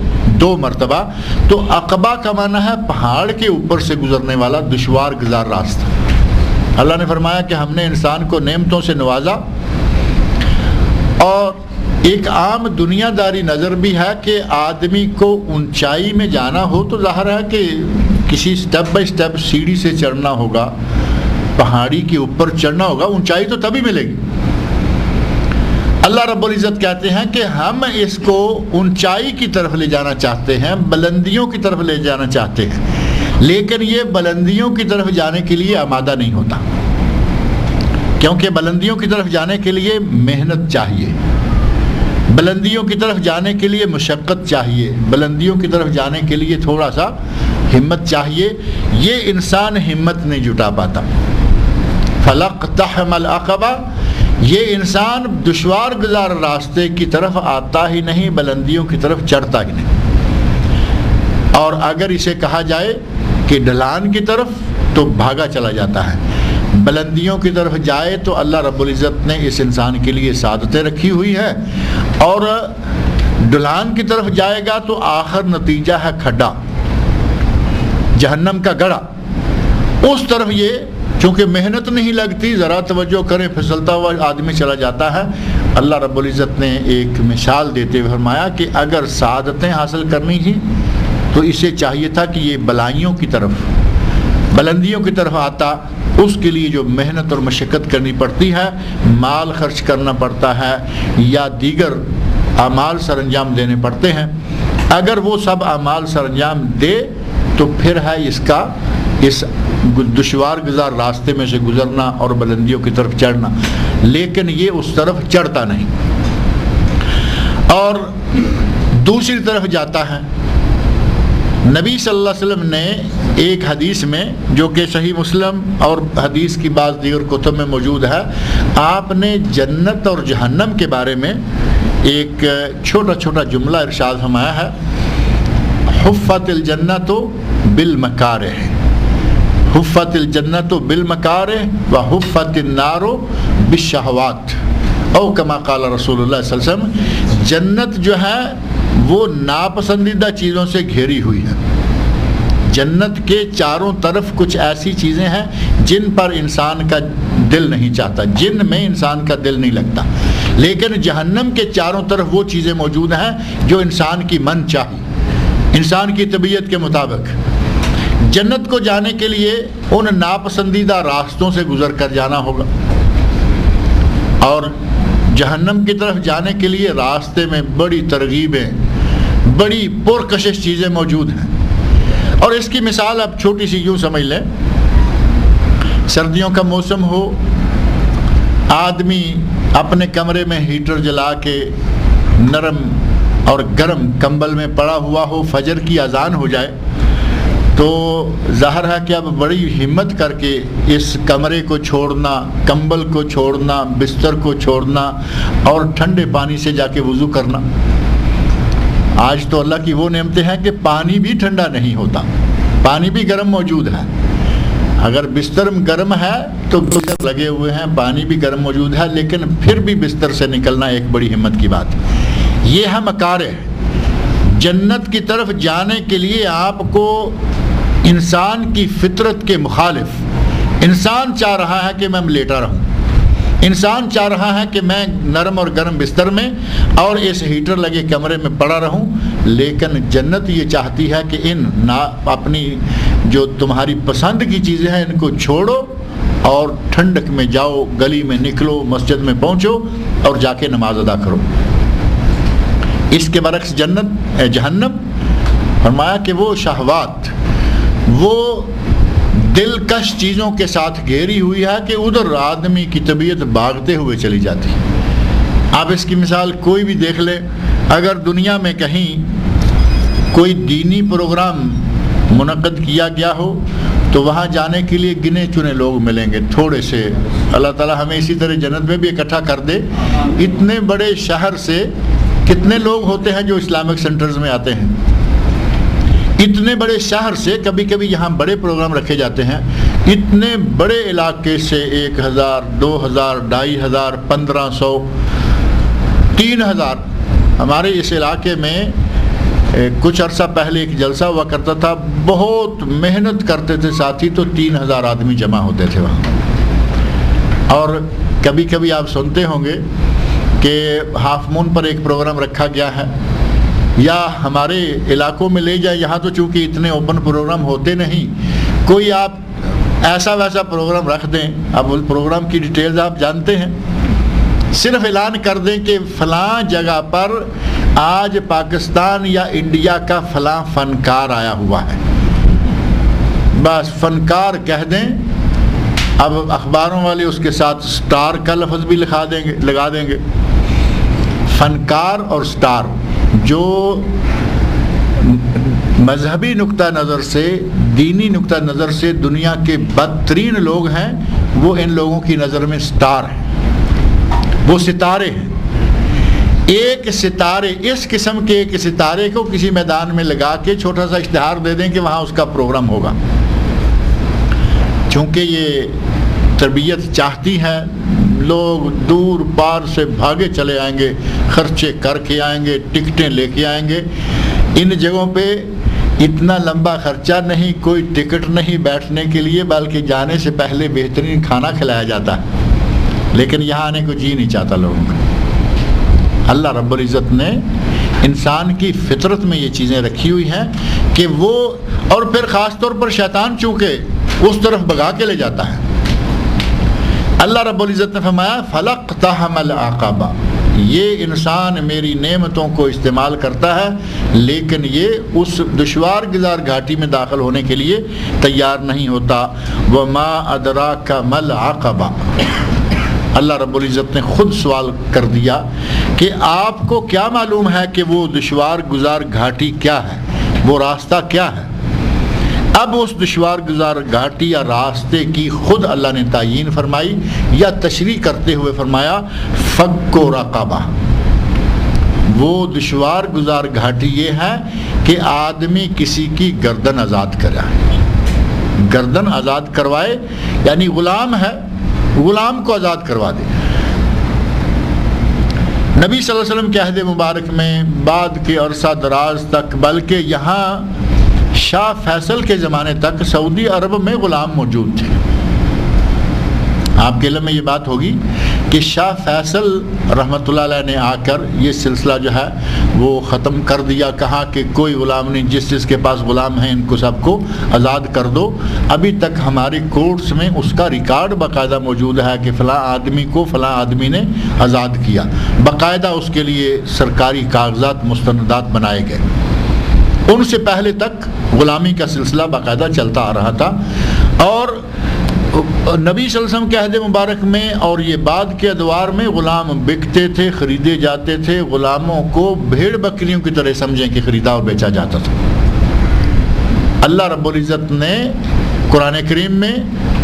2 مرتبہ۔ تو عقبہ کا معنی ہے پہاڑ کے اوپر سے گزرنے والا دشوار گزار راستہ۔ اللہ نے فرمایا کہ ہم نے انسان کو نعمتوں سے نوازا، اور ایک عام دنیا داری نظر بھی ہے کہ آدمی کو اونچائی میں جانا ہو تو ظاہر ہے کہ کسی سٹیپ بائی سٹیپ سیڑھی سے چڑھنا ہوگا، پہاڑی کے اوپر چڑھنا ہوگا، اونچائی تو تبھی ملے گی۔ اللہ رب العزت کہتے ہیں کہ ہم اس کو اونچائی کی طرف لے جانا چاہتے ہیں، بلندیوں کی طرف لے جانا چاہتے ہیں، لیکن یہ بلندیوں کی طرف جانے کے لیے آمادہ نہیں ہوتا، کیونکہ بلندیوں کی طرف جانے کے لیے محنت چاہیے، بلندیوں کی طرف جانے کے لیے مشقت چاہیے، بلندیوں کی طرف جانے کے لیے تھوڑا سا ہمت چاہیے۔ یہ انسان ہمت نہیں جٹا پاتا۔ فَلَقْتَحَمَ الْعَقَبَةَ، یہ انسان دشوار گزار راستے کی طرف آتا ہی نہیں، بلندیوں کی طرف چڑھتا ہی نہیں، اور اگر اسے کہا جائے کہ ڈھلان کی طرف تو بھاگا چلا جاتا ہے، بلندیوں کی طرف جائے تو اللہ رب العزت نے اس انسان کے لیے سعادتیں رکھی ہوئی ہے، اور ڈھلان کی طرف جائے گا تو آخر نتیجہ ہے کھڈا، جہنم کا گڑھا، اس طرف یہ چونکہ محنت نہیں لگتی، ذرا توجہ کریں پھسلتا ہوا آدمی چلا جاتا ہے۔ اللہ رب العزت نے ایک مثال دیتے ہوئے فرمایا کہ اگر سعادتیں حاصل کرنی تھی تو اسے چاہیے تھا کہ یہ بلائیوں کی طرف، بلندیوں کی طرف آتا، اس کے لیے جو محنت اور مشقت کرنی پڑتی ہے، مال خرچ کرنا پڑتا ہے یا دیگر اعمال سر انجام دینے پڑتے ہیں، اگر وہ سب اعمال سر انجام دے تو پھر ہے اس کا اس دشوار گزار راستے میں سے گزرنا اور بلندیوں کی طرف چڑھنا، لیکن یہ اس طرف چڑھتا نہیں اور دوسری طرف جاتا ہے۔ نبی صلی اللہ علیہ وسلم نے ایک حدیث میں، جو کہ صحیح مسلم اور حدیث کی بعض دیگر کتب میں موجود ہے، آپ نے جنت اور جہنم کے بارے میں ایک چھوٹا چھوٹا جملہ ارشاد فرمایا ہے، حفت الجنت بالمکارہ، حفت الجنت بالمکارہ وحفت النار بالشہوات، او کما قال رسول اللہ صلی اللہ علیہ وسلم، جنت جو ہے وہ ناپسندیدہ چیزوں سے گھیری ہوئی ہے۔ جنت کے چاروں طرف کچھ ایسی چیزیں ہیں جن پر انسان کا دل نہیں چاہتا، جن میں انسان کا دل نہیں لگتا، لیکن جہنم کے چاروں طرف وہ چیزیں موجود ہیں جو انسان کی من چاہی، انسان کی طبیعت کے مطابق۔ جنت کو جانے کے لیے ان ناپسندیدہ راستوں سے گزر کر جانا ہوگا، اور جہنم کی طرف جانے کے لیے راستے میں بڑی ترغیبیں، بڑی پرکشش چیزیں موجود ہیں۔ اور اس کی مثال اب چھوٹی سی یوں سمجھ لیں، سردیوں کا موسم ہو، آدمی اپنے کمرے میں ہیٹر جلا کے نرم اور گرم کمبل میں پڑا ہوا ہو، فجر کی اذان ہو جائے تو ظاہر ہے کہ اب بڑی ہمت کر کے اس کمرے کو چھوڑنا، کمبل کو چھوڑنا، بستر کو چھوڑنا اور ٹھنڈے پانی سے جا کے وضو کرنا۔ آج تو اللہ کی وہ نعمتیں ہیں کہ پانی بھی ٹھنڈا نہیں ہوتا، پانی بھی گرم موجود ہے، اگر بستر گرم ہے تو بستر لگے ہوئے ہیں، پانی بھی گرم موجود ہے، لیکن پھر بھی بستر سے نکلنا ایک بڑی ہمت کی بات ہے۔ یہ ہے مکارہ۔ جنت کی طرف جانے کے لیے آپ کو انسان کی فطرت کے مخالف، انسان چاہ رہا ہے کہ میں لیٹا رہوں، انسان چاہ رہا ہے کہ میں نرم اور گرم بستر میں اور اس ہیٹر لگے کمرے میں پڑا رہوں، لیکن جنت یہ چاہتی ہے کہ اپنی جو تمہاری پسند کی چیزیں ہیں ان کو چھوڑو اور ٹھنڈک میں جاؤ، گلی میں نکلو، مسجد میں پہنچو اور جا کے نماز ادا کرو۔ اس کے برعکس جہنم فرمایا کہ وہ شہوات، وہ دلکش چیزوں کے ساتھ گھیری ہوئی ہے کہ ادھر آدمی کی طبیعت بھاگتے ہوئے چلی جاتی ہے۔ آپ اس کی مثال کوئی بھی دیکھ لیں، اگر دنیا میں کہیں کوئی دینی پروگرام منعقد کیا گیا ہو تو وہاں جانے کے لیے گنے چنے لوگ ملیں گے، تھوڑے سے۔ اللہ تعالیٰ ہمیں اسی طرح جنت میں بھی اکٹھا کر دے۔ اتنے بڑے شہر سے کتنے لوگ ہوتے ہیں جو اسلامک سینٹرز میں آتے ہیں؟ اتنے بڑے شہر سے، کبھی کبھی یہاں بڑے پروگرام رکھے جاتے ہیں، اتنے بڑے علاقے سے 1000 2000 2500 1500 3000۔ ہمارے اس علاقے میں کچھ عرصہ پہلے ایک جلسہ ہوا کرتا تھا، بہت محنت کرتے تھے ساتھی، تو 3000 آدمی جمع ہوتے تھے وہاں۔ اور کبھی کبھی آپ سنتے ہوں گے کہ ہاف مون پر ایک پروگرام رکھا گیا ہے، یا ہمارے علاقوں میں لے جائے، یہاں تو چونکہ اتنے اوپن پروگرام ہوتے نہیں، کوئی آپ ایسا ویسا پروگرام رکھ دیں، اب پروگرام کی ڈیٹیلز آپ جانتے ہیں، صرف اعلان کر دیں کہ فلاں جگہ پر آج پاکستان یا انڈیا کا فلاں فنکار آیا ہوا ہے، بس فنکار کہہ دیں، اب اخباروں والے اس کے ساتھ سٹار کا لفظ بھی لگا دیں گے۔ فنکار اور سٹار جو مذہبی نقطہ نظر سے، دینی نقطہ نظر سے دنیا کے بدترین لوگ ہیں، وہ ان لوگوں کی نظر میں سٹار ہیں، وہ ستارے ہیں۔ ایک ستارے، اس قسم کے ایک ستارے کو کسی میدان میں لگا کے چھوٹا سا اشتہار دے دیں کہ وہاں اس کا پروگرام ہوگا، چونکہ یہ تربیت چاہتی ہے، لوگ دور پار سے بھاگے چلے آئیں گے، خرچے کر کے آئیں گے، ٹکٹیں لے کے آئیں گے۔ ان جگہوں پہ اتنا لمبا خرچہ نہیں، کوئی ٹکٹ نہیں بیٹھنے کے لیے، بلکہ جانے سے پہلے بہترین کھانا کھلایا جاتا ہے، لیکن یہاں آنے کو جی نہیں چاہتا لوگوں کا۔ اللہ رب العزت نے انسان کی فطرت میں یہ چیزیں رکھی ہوئی ہیں کہ وہ، اور پھر خاص طور پر شیطان چونکہ اس طرف بھگا کے لے جاتا ہے۔ اللہ رب العزت نے فرمایا فَلَقْتَحَمَ الْعَقَبَةَ، یہ انسان میری نعمتوں کو استعمال کرتا ہے لیکن یہ اس دشوار گزار گھاٹی میں داخل ہونے کے لیے تیار نہیں ہوتا۔ وَمَا أَدْرَاكَ مَا الْعَقَبَةُ، اللہ رب العزت نے خود سوال کر دیا کہ آپ کو کیا معلوم ہے کہ وہ دشوار گزار گھاٹی کیا ہے، وہ راستہ کیا ہے۔ اب اس دشوار گزار گھاٹی یا راستے کی خود اللہ نے تعیین فرمائی، یا تشریح کرتے ہوئے فرمایا فک و رقبہ۔ وہ دشوار گزار گھاٹی یہ ہے کہ آدمی کسی کی گردن آزاد کرائے، گردن آزاد کروائے، یعنی غلام ہے، غلام کو آزاد کروا دے۔ نبی صلی اللہ علیہ وسلم کے عہد مبارک میں بعد کے عرصہ دراز تک، بلکہ یہاں شاہ فیصل کے زمانے تک سعودی عرب میں غلام موجود تھے۔ آپ کے علم میں یہ بات ہوگی کہ شاہ فیصل رحمۃ اللہ علیہ نے آ کر یہ سلسلہ جو ہے وہ ختم کر دیا، کہا کہ کوئی غلام نہیں، جس کے پاس غلام ہیں ان کو سب کو آزاد کر دو۔ ابھی تک ہمارے کورٹس میں اس کا ریکارڈ باقاعدہ موجود ہے کہ فلاں آدمی کو فلاں آدمی نے آزاد کیا، باقاعدہ اس کے لیے سرکاری کاغذات مستندات بنائے گئے۔ ان سے پہلے تک غلامی کا سلسلہ باقاعدہ چلتا آ رہا تھا، اور نبی صلی اللہ علیہ وسلم کے عہد مبارک میں اور یہ بعد کے ادوار میں غلام بکتے تھے، خریدے جاتے تھے۔ غلاموں کو بھیڑ بکریوں کی طرح سمجھیں کہ خریدا اور بیچا جاتا تھا۔ اللہ رب العزت نے قرآن کریم میں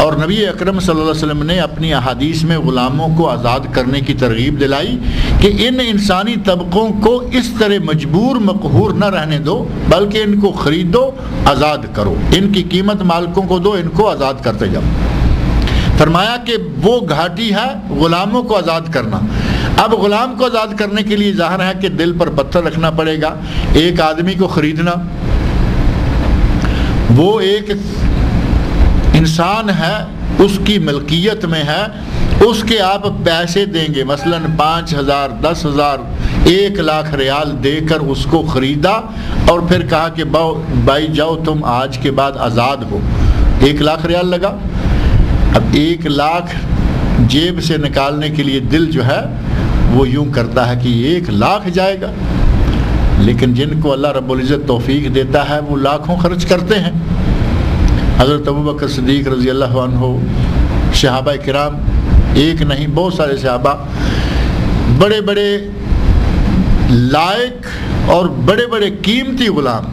اور نبی اکرم صلی اللہ علیہ وسلم نے اپنی احادیث میں غلاموں کو آزاد کرنے کی ترغیب دلائی کہ ان انسانی طبقوں کو اس طرح مجبور مقہور نہ رہنے دو، بلکہ ان کو خریدو، آزاد کرو، ان کی قیمت مالکوں کو دو، ان کو آزاد کرتے جاؤ۔ فرمایا کہ وہ گھاٹی ہے غلاموں کو آزاد کرنا۔ اب غلام کو آزاد کرنے کے لیے ظاہر ہے کہ دل پر پتھر رکھنا پڑے گا۔ ایک آدمی کو خریدنا، وہ ایک انسان ہے، اس کی ملکیت میں ہے، اس کے آپ پیسے دیں گے، مثلا 5,000 10,000 1,00,000 ریال دے کر اس کو خریدا اور پھر کہا کہ بھائی جاؤ تم آج کے بعد آزاد ہو۔ 1,00,000 ریال لگا۔ اب 1,00,000 جیب سے نکالنے کے لیے دل جو ہے وہ یوں کرتا ہے کہ 1,00,000 جائے گا، لیکن جن کو اللہ رب العزت توفیق دیتا ہے وہ لاکھوں خرچ کرتے ہیں۔ حضرت ابوبکر صدیق رضی اللہ عنہ، صحابہ کرام، ایک نہیں بہت سارے صحابہ، بڑے بڑے لائق اور بڑے بڑے قیمتی غلام،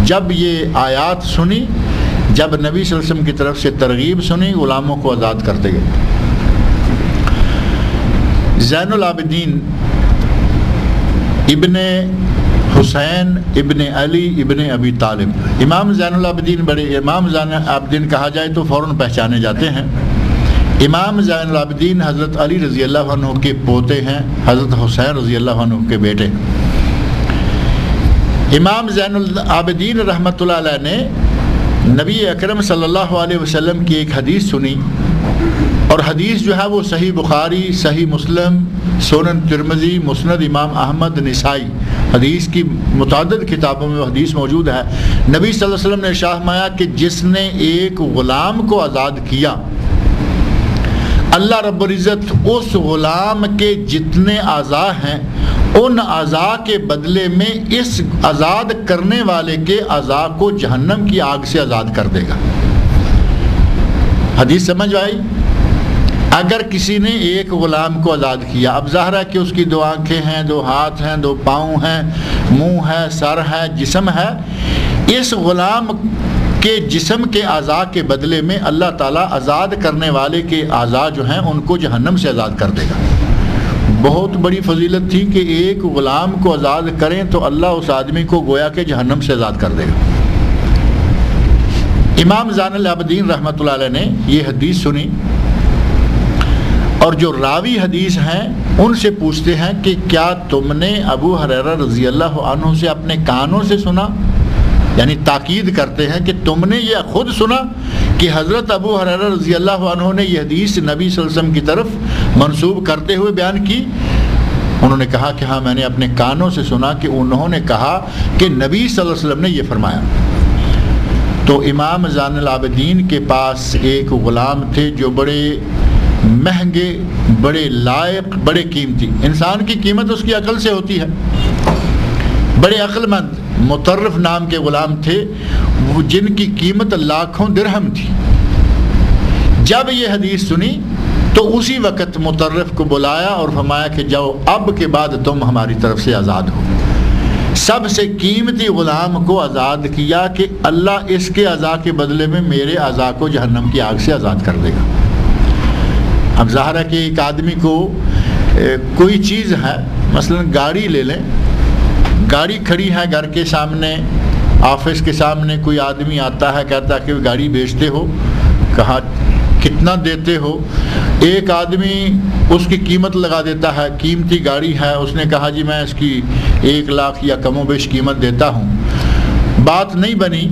جب یہ آیات سنی، جب نبی صلی اللہ علیہ وسلم کی طرف سے ترغیب سنی، غلاموں کو آزاد کرتے گئے۔ زین العابدین ابن حسین ابن علی ابن ابی طالب، امام زین العابدین، بڑے امام زین العابدین کہا جائے تو فوراً پہچانے جاتے ہیں۔ امام زین العابدین حضرت علی رضی اللہ عنہ کے پوتے ہیں، حضرت حسین رضی اللہ عنہ کے بیٹے۔ امام زین العابدین رحمۃ اللہ علیہ نے نبی اکرم صلی اللہ علیہ وسلم کی ایک حدیث سنی، اور حدیث جو ہے وہ صحیح بخاری، صحیح مسلم، سنن ترمذی، مسند امام احمد، نسائی، حدیث کی متعدد کتابوں میں وہ حدیث موجود ہے۔ نبی صلی اللہ علیہ وسلم نے ارشاد فرمایا کہ جس نے ایک غلام کو آزاد کیا، اللہ رب العزت اس غلام کے جتنے اعضاء ہیں ان اعضاء کے بدلے میں اس آزاد کرنے والے کے اعضاء کو جہنم کی آگ سے آزاد کر دے گا۔ حدیث سمجھ آئی؟ اگر کسی نے ایک غلام کو آزاد کیا، اب ظاہر ہے کہ اس کی 2 آنکھیں ہیں، 2 ہاتھ ہیں، 2 پاؤں ہیں، منہ ہے، سر ہے، جسم ہے، اس غلام کے جسم کے اعضاء کے بدلے میں اللہ تعالیٰ آزاد کرنے والے کے اعضاء جو ہیں ان کو جہنم سے آزاد کر دے گا۔ بہت بڑی فضیلت تھی کہ ایک غلام کو آزاد کریں تو اللہ اس آدمی کو گویا کہ جہنم سے آزاد کر دے گا۔ امام زین العابدین رحمۃ اللہ علیہ نے یہ حدیث سنی، اور جو راوی حدیث ہیں ان سے پوچھتے ہیں کہ کیا تم نے ابو ہریرہ رضی اللہ عنہ سے اپنے کانوں سے سنا؟ یعنی تاکید کرتے ہیں کہ تم نے یہ خود سنا کہ حضرت ابو ہریرہ رضی اللہ عنہ نے یہ حدیث نبی صلی اللہ علیہ وسلم کی طرف منسوب کرتے ہوئے بیان کی؟ انہوں نے کہا کہ ہاں میں نے اپنے کانوں سے سنا کہ انہوں نے کہا کہ نبی صلی اللہ علیہ وسلم نے یہ فرمایا۔ تو امام زین العابدین کے پاس ایک غلام تھے جو بڑے مہنگے، بڑے لائق، بڑے قیمتی، انسان کی قیمت اس کی عقل سے ہوتی ہے، بڑے عقل مند، مطرف نام کے غلام تھے وہ جن کی قیمت لاکھوں درہم تھی۔ جب یہ حدیث سنی تو اسی وقت مطرف کو بلایا اور فرمایا کہ جاؤ اب کے بعد تم ہماری طرف سے آزاد ہو۔ سب سے قیمتی غلام کو آزاد کیا کہ اللہ اس کے اعضاء کے بدلے میں میرے اعضاء کو جہنم کی آگ سے آزاد کر دے گا۔ اب ظاہر ہے کہ ایک آدمی کو کوئی چیز ہے، مثلا گاڑی لے لیں، گاڑی کھڑی ہے گھر کے سامنے، آفس کے سامنے، کوئی آدمی آتا ہے کہتا ہے کہ گاڑی بیچتے ہو؟ کہا کتنا دیتے ہو؟ ایک آدمی اس کی قیمت لگا دیتا ہے، قیمتی گاڑی ہے، اس نے کہا جی میں اس کی 1,00,000 یا کم و بیش قیمت دیتا ہوں، بات نہیں بنی۔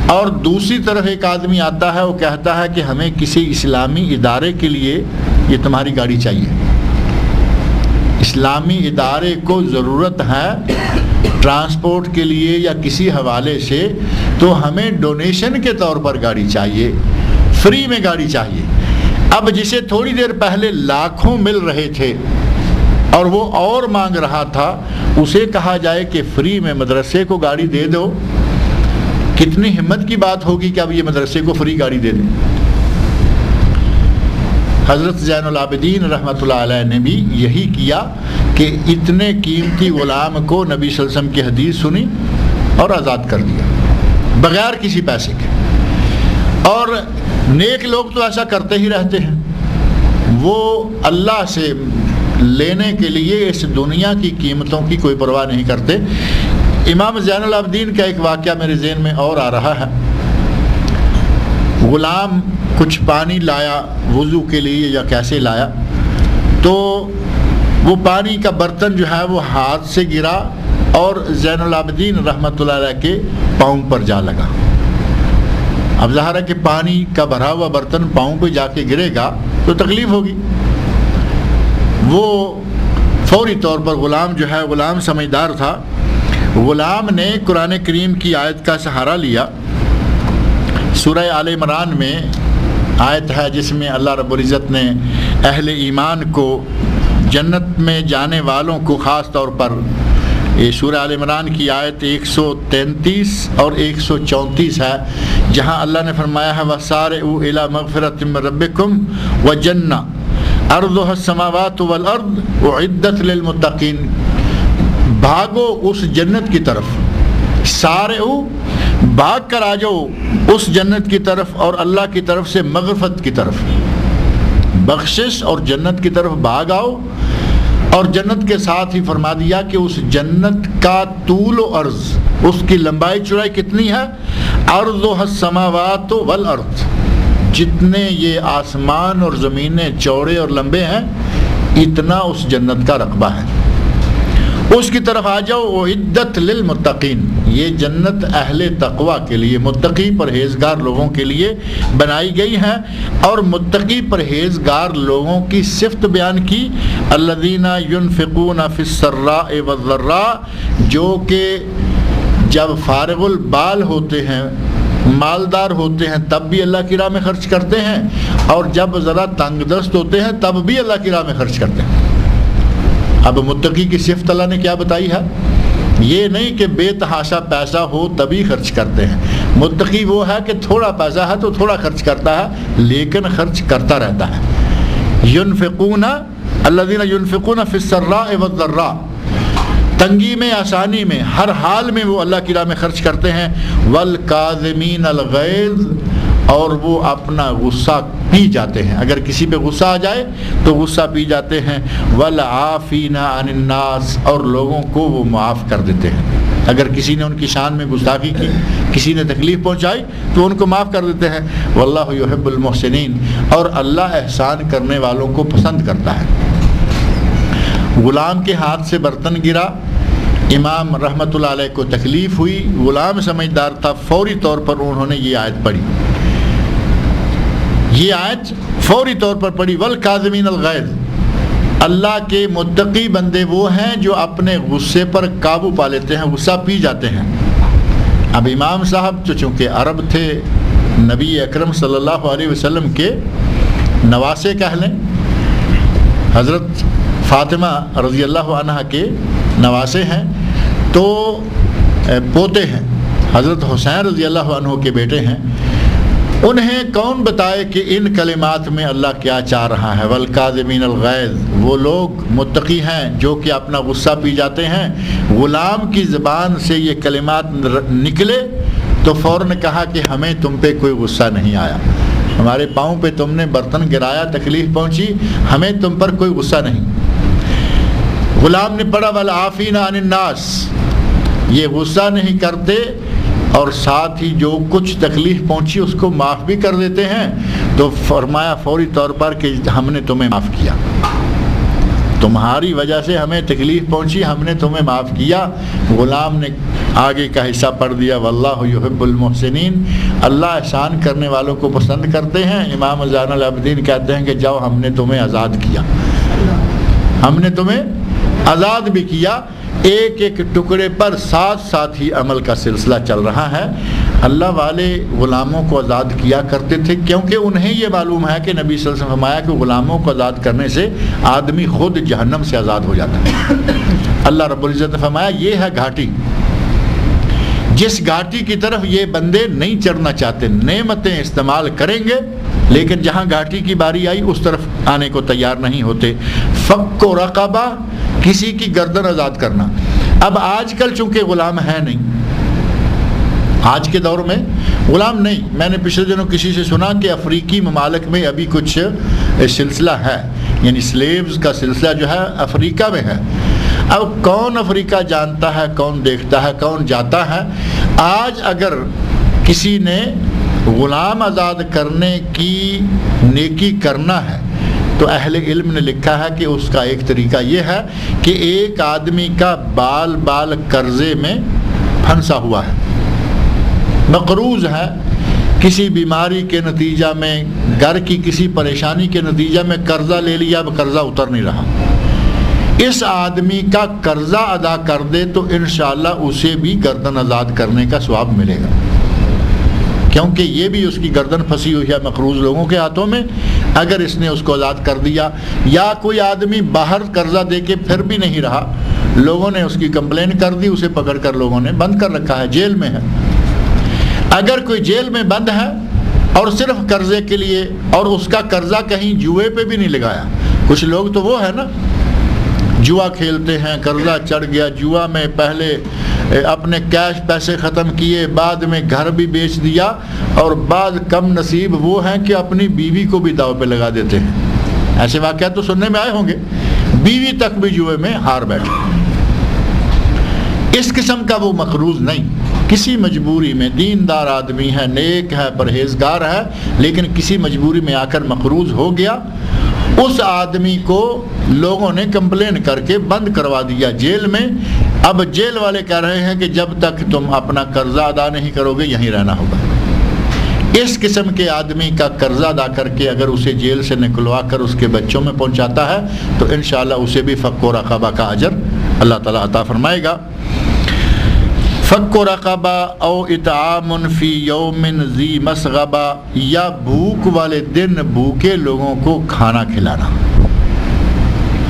اور دوسری طرف ایک آدمی آتا ہے، وہ کہتا ہے کہ ہمیں کسی اسلامی ادارے کے لیے یہ تمہاری گاڑی چاہیے، اسلامی ادارے کو ضرورت ہے ٹرانسپورٹ کے لیے یا کسی حوالے سے، تو ہمیں ڈونیشن کے طور پر گاڑی چاہیے، فری میں گاڑی چاہیے۔ اب جسے تھوڑی دیر پہلے لاکھوں مل رہے تھے اور وہ اور مانگ رہا تھا، اسے کہا جائے کہ فری میں مدرسے کو گاڑی دے دو، کتنی ہمت کی بات ہوگی کہ اب یہ مدرسے کو فری گاڑی دے دیں۔ حضرت زین العابدین رحمۃ اللہ علیہ نے بھی یہی کیا کہ اتنے قیمتی غلام کو نبی صلی اللہ علیہ وسلم کی حدیث سنی اور آزاد کر دیا بغیر کسی پیسے کے۔ اور نیک لوگ تو ایسا کرتے ہی رہتے ہیں، وہ اللہ سے لینے کے لیے اس دنیا کی قیمتوں کی کوئی پرواہ نہیں کرتے۔ امام زین العابدین کا ایک واقعہ میرے ذہن میں اور آ رہا ہے۔ غلام کچھ پانی لایا وضو کے لیے یا کیسے لایا، تو وہ پانی کا برتن جو ہے وہ ہاتھ سے گرا اور زین العابدین رحمۃ اللہ علیہ کے پاؤں پر جا لگا۔ اب ظاہر ہے کہ پانی کا بھرا ہوا برتن پاؤں پہ جا کے گرے گا تو تکلیف ہوگی۔ وہ فوری طور پر غلام جو ہے، غلام سمجھدار تھا، غلام نے قرآن کریم کی آیت کا سہارا لیا۔ سورہ آل عمران میں آیت ہے جس میں اللہ رب العزت نے اہل ایمان کو، جنت میں جانے والوں کو خاص طور پر، یہ سورہ آل عمران کی آیت 133 اور 134 ہے، جہاں اللہ نے فرمایا ہے وَسَارِعُوا إِلَىٰ مَغْفِرَةٍ مِّن رَّبِّكُمْ وَجَنَّةٍ عَرْضُهَا السَّمَاوَاتُ وَالْأَرْضُ أُعِدَّتْ لِلْمُتَّقِينَ، بھاگو اس جنت کی طرف، سارعوا بھاگ کر آ جاؤ اس جنت کی طرف اور اللہ کی طرف سے مغفرت کی طرف، بخشش اور جنت کی طرف بھاگ آؤ۔ اور جنت کے ساتھ ہی فرما دیا کہ اس جنت کا طول و عرض، اس کی لمبائی چوڑائی کتنی ہے؟ عرضها السماوات والارض، جتنے یہ آسمان اور زمینیں چوڑے اور لمبے ہیں اتنا اس جنت کا رقبہ ہے، اس کی طرف آ جاؤ۔ اعدت للمتقین، یہ جنت اہل تقوی کے لیے، متقی پرہیزگار لوگوں کے لیے بنائی گئی ہیں۔ اور متقی پرہیزگار لوگوں کی صفت بیان کی، الذین ينفقون فی السراء والضراء، جو کہ جب فارغ البال ہوتے ہیں، مالدار ہوتے ہیں، تب بھی اللہ کی راہ میں خرچ کرتے ہیں، اور جب ذرا تنگ دست ہوتے ہیں تب بھی اللہ کی راہ میں خرچ کرتے ہیں۔ اب متقی کی صفت اللہ نے کیا بتائی ہے؟ یہ نہیں کہ بے تحاشا پیسہ ہو تبھی خرچ کرتے ہیں، متقی وہ ہے کہ تھوڑا پیسہ ہے تو تھوڑا خرچ کرتا ہے لیکن خرچ کرتا رہتا ہے۔ ينفقون الذين ينفقون في السراء والضراء، تنگی میں، آسانی میں، ہر حال میں وہ اللہ کی راہ میں خرچ کرتے ہیں۔ والکاظمین الغیظ، اور وہ اپنا غصہ پی جاتے ہیں، اگر کسی پہ غصہ آ جائے تو غصہ پی جاتے ہیں۔ والعافین عن الناس، اور لوگوں کو وہ معاف کر دیتے ہیں، اگر کسی نے ان کی شان میں گستاخی کی، کسی نے تکلیف پہنچائی تو ان کو معاف کر دیتے ہیں۔ واللہ یحب المحسنین، اور اللہ احسان کرنے والوں کو پسند کرتا ہے۔ غلام کے ہاتھ سے برتن گرا، امام رحمۃ اللہ علیہ کو تکلیف ہوئی، غلام سمجھدار تھا، فوری طور پر انہوں نے یہ آیت پڑھی، یہ آیت فوری طور پر پڑھی۔ والکاظمین الغیظ، اللہ کے متقی بندے وہ ہیں جو اپنے غصے پر قابو پا لیتے ہیں، غصہ پی جاتے ہیں۔ اب امام صاحب تو چونکہ عرب تھے، نبی اکرم صلی اللہ علیہ وسلم کے نواسے کہہ لیں، حضرت فاطمہ رضی اللہ عنہ کے نواسے ہیں، تو پوتے ہیں، حضرت حسین رضی اللہ عنہ کے بیٹے ہیں۔ انہیں کون بتائے کہ ان کلمات میں اللہ کیا چاہ رہا ہے؟ والکاظمین الغیظ، وہ لوگ متقی ہیں جو کہ اپنا غصہ پی جاتے ہیں۔ غلام کی زبان سے یہ کلمات نکلے تو فوراً کہا کہ ہمیں تم پہ کوئی غصہ نہیں آیا، ہمارے پاؤں پہ تم نے برتن گرایا، تکلیف پہنچی، ہمیں تم پر کوئی غصہ نہیں۔ غلام نے پڑھا والعافین عن الناس، یہ غصہ نہیں کرتے اور ساتھ ہی جو کچھ تکلیف پہنچی اس کو معاف بھی کر دیتے ہیں۔ تو فرمایا فوری طور پر کہ ہم نے تمہیں معاف کیا، تمہاری وجہ سے ہمیں تکلیف پہنچی، ہم نے تمہیں معاف کیا۔ غلام نے آگے کا حصہ پڑھ دیا، واللہ یحب المحسنین، اللہ احسان کرنے والوں کو پسند کرتے ہیں۔ امام زین العابدین کہتے ہیں کہ جاؤ ہم نے تمہیں آزاد کیا، ہم نے تمہیں آزاد بھی کیا۔ ایک ایک ٹکڑے پر ساتھ ساتھ ہی عمل کا سلسلہ چل رہا ہے۔ اللہ والے غلاموں کو آزاد کیا کرتے تھے کیونکہ انہیں یہ معلوم ہے کہ نبی صلی اللہ علیہ وسلم فرمایا کہ غلاموں کو آزاد کرنے سے آدمی خود جہنم سے آزاد ہو جاتا ہے۔ اللہ رب العزت نے فرمایا یہ ہے گھاٹی، جس گھاٹی کی طرف یہ بندے نہیں چڑھنا چاہتے، نعمتیں استعمال کریں گے لیکن جہاں گھاٹی کی باری آئی اس طرف آنے کو تیار نہیں ہوتے۔ فک و رقبہ، کسی کی گردن آزاد کرنا۔ اب آج کل چونکہ غلام ہے نہیں، آج کے دور میں غلام نہیں. میں نے پچھلے دنوں کسی سے سنا کہ افریقی ممالک میں ابھی کچھ سلسلہ ہے، یعنی سلیوز کا سلسلہ جو ہے افریقہ میں ہے. اب کون افریقہ جانتا ہے، کون دیکھتا ہے، کون جاتا ہے. آج اگر کسی نے غلام آزاد کرنے کی نیکی کرنا ہے تو اہل علم نے لکھا ہے کہ اس کا ایک طریقہ یہ ہے کہ ایک آدمی کا بال بال قرضے میں پھنسا ہوا ہے، مقروض ہے، کسی بیماری کے نتیجہ میں، گھر کی کسی پریشانی کے نتیجہ میں قرضہ لے لیا، اب قرضہ اتر نہیں رہا. اس آدمی کا قرضہ ادا کر دے تو انشاءاللہ اسے بھی گردن آزاد کرنے کا ثواب ملے گا، کیونکہ یہ بھی اس کی گردن پھنسی ہوئی ہے مقروض لوگوں کے ہاتھوں میں. اگر اس نے اس کو آزاد کر دیا، یا کوئی آدمی باہر قرضہ دے کے پھر بھی نہیں رہا، لوگوں نے اس کی کمپلین کر دی، اسے پکڑ کر لوگوں نے بند کر رکھا ہے، جیل میں ہے. اگر کوئی جیل میں بند ہے اور صرف قرضے کے لیے، اور اس کا قرضہ کہیں جوئے پہ بھی نہیں لگایا. کچھ لوگ تو وہ ہے نا، جوا کھیلتے ہیں، قرضہ چڑھ گیا، جوا میں پہلے اپنے کیش پیسے ختم کیے، بعد میں گھر بھی بیچ دیا، اور بعد کم نصیب وہ ہیں کہ اپنی بیوی کو بھی داؤ پہ لگا دیتے ہیں. ایسے واقعات تو سننے میں آئے ہوں گے، بیوی تک بھی جوئے میں ہار بیٹھے. اس قسم کا وہ مقروض نہیں، کسی مجبوری میں، دیندار آدمی ہے، نیک ہے، پرہیزگار ہے، لیکن کسی مجبوری میں آ کر مقروض ہو گیا، اس آدمی کو لوگوں نے کمپلین کر کے بند کروا دیا جیل میں. اب جیل والے کہہ رہے ہیں کہ جب تک تم اپنا قرضہ ادا نہیں کرو گے یہیں رہنا ہوگا. اس قسم کے آدمی کا قرضہ ادا کر کے اگر اسے جیل سے نکلوا کر اس کے بچوں میں پہنچاتا ہے تو انشاءاللہ اسے بھی فک و رقبہ کا اجر اللہ تعالیٰ عطا فرمائے گا. فک و رقبہ او اطعام فی یوم ذی مسغبہ، یا بھوک والے دن بھوکے لوگوں کو کھانا کھلانا.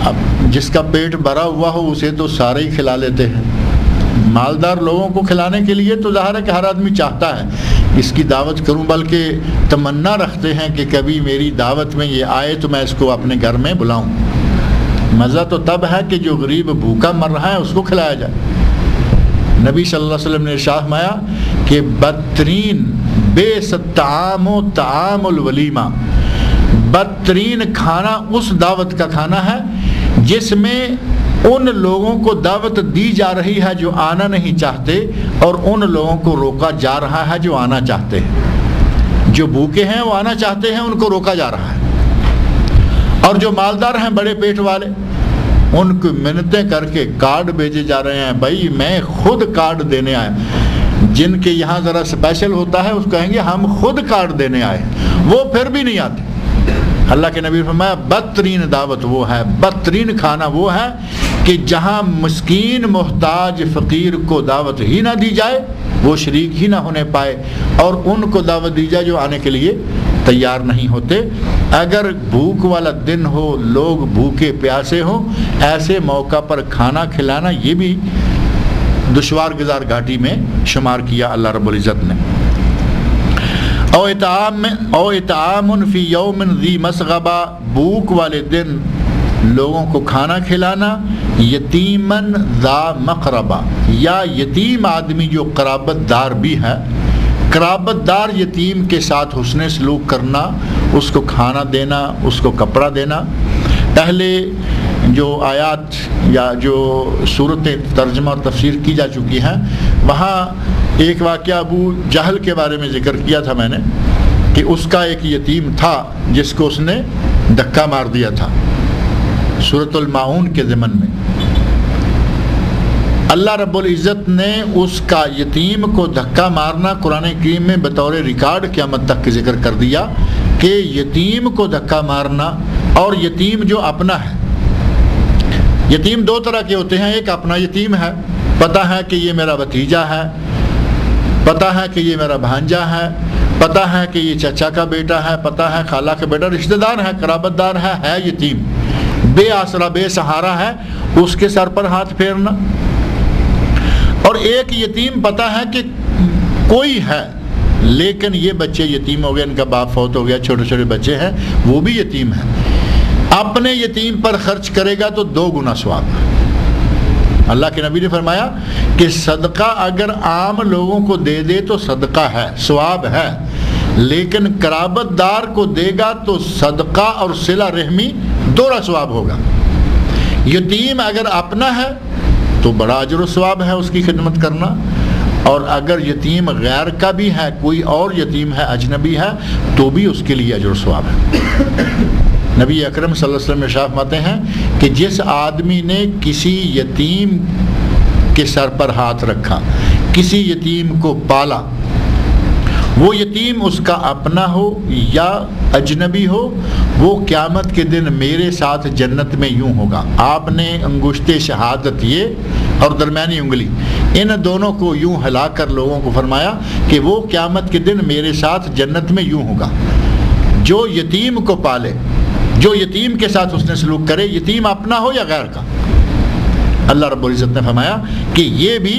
اب جس کا پیٹ بھرا ہوا ہو اسے تو سارے ہی کھلا لیتے ہیں. مالدار لوگوں کو کھلانے کے لیے تو ظاہر ہے کہ ہر آدمی چاہتا ہے اس کی دعوت کروں، بلکہ تمنا رکھتے ہیں کہ کبھی میری دعوت میں یہ آئے تو میں اس کو اپنے گھر میں بلاؤں. مزہ تو تب ہے کہ جو غریب بھوکا مر رہا ہے اس کو کھلایا جائے. نبی صلی اللہ علیہ وسلم نے ارشاد فرمایا کہ بدترین بیس الطعام و طعام الولیمہ، بدترین کھانا اس دعوت کا کھانا ہے جس میں ان لوگوں کو دعوت دی جا رہی ہے جو آنا نہیں چاہتے، اور ان لوگوں کو روکا جا رہا ہے جو آنا چاہتے ہیں. جو بھوکے ہیں وہ آنا چاہتے ہیں، ان کو روکا جا رہا ہے. اور جو مالدار ہیں، بڑے پیٹ والے، ان کو منتیں کر کے کارڈ بھیجے جا رہے ہیں، بھائی میں خود کارڈ دینے آیا. جن کے یہاں ذرا اسپیشل ہوتا ہے اس کو کہیں گے ہم خود کارڈ دینے آئے، وہ پھر بھی نہیں آتے. اللہ کے نبی فرمایا بدترین دعوت وہ ہے، بدترین کھانا وہ ہے کہ جہاں مسکین محتاج فقیر کو دعوت ہی نہ دی جائے، وہ شریک ہی نہ ہونے پائے، اور ان کو دعوت دی جائے جو آنے کے لیے تیار نہیں ہوتے. اگر بھوک والا دن ہو، لوگ بھوکے پیاسے ہوں، ایسے موقع پر کھانا کھلانا یہ بھی دشوار گزار گھاٹی میں شمار کیا اللہ رب العزت نے. او اطعام فی یوم ذی مسغبہ، بھوک والے دن لوگوں کو کھانا کھلانا. یتیمن ذا مقربہ، یا یتیم آدمی جو قرابت دار بھی ہے، قرابت دار یتیم کے ساتھ حسن سلوک کرنا، اس کو کھانا دینا، اس کو کپڑا دینا. پہلے جو آیات یا جو صورتیں ترجمہ اور تفسیر کی جا چکی ہیں، وہاں ایک واقعہ ابو جہل کے بارے میں ذکر کیا تھا میں نے کہ اس کا ایک یتیم تھا جس کو اس نے دھکا مار دیا تھا سورۃ الماعون کے ضمن میں. اللہ رب العزت نے اس کا یتیم کو دھکا مارنا قرآن کریم میں بطور ریکارڈ قیامت تک کے ذکر کر دیا کہ یتیم کو دھکا مارنا، اور یتیم جو اپنا ہے. یتیم دو طرح کے ہوتے ہیں، ایک اپنا یتیم ہے، پتہ ہے کہ یہ میرا بھتیجا ہے، پتہ ہے کہ یہ میرا بھانجا ہے، پتہ ہے کہ یہ چچا کا بیٹا ہے، پتہ ہے خالہ کا بیٹا، رشتہ دار ہے، قرابت دار ہے یتیم، بے آسرا بے سہارا ہے، اس کے سر پر ہاتھ پھیرنا. اور ایک یتیم پتہ ہے کہ کوئی ہے لیکن یہ بچے یتیم ہو گئے، ان کا باپ فوت ہو گیا، چھوٹے چھوٹے بچے ہیں، وہ بھی یتیم ہیں. اپنے یتیم پر خرچ کرے گا تو 2 گنا ثواب. اللہ کے نبی نے فرمایا کہ صدقہ اگر عام لوگوں کو دے دے تو صدقہ ہے، ثواب ہے، لیکن قرابت دار کو دے گا تو صدقہ اور صلہ رحمی دوہرا ثواب ہوگا۔ یتیم اگر اپنا ہے تو بڑا اجر و ثواب ہے اس کی خدمت کرنا، اور اگر یتیم غیر کا بھی ہے، کوئی اور یتیم ہے، اجنبی ہے، تو بھی اس کے لیے اجر و ثواب ہے۔ نبی اکرم صلی اللہ علیہ وسلم ارشاد فرماتے ہیں کہ جس آدمی نے کسی یتیم کے سر پر ہاتھ رکھا، کسی یتیم کو پالا، وہ یتیم اس کا اپنا ہو یا اجنبی ہو، وہ قیامت کے دن میرے ساتھ جنت میں یوں ہوگا۔ آپ نے انگشت شہادت یہ اور درمیانی انگلی ان دونوں کو یوں ہلا کر لوگوں کو فرمایا کہ وہ قیامت کے دن میرے ساتھ جنت میں یوں ہوگا۔ جو یتیم کو پالے، جو یتیم کے ساتھ اس نے سلوک کرے، یتیم اپنا ہو یا غیر کا، اللہ رب العزت نے فرمایا کہ یہ بھی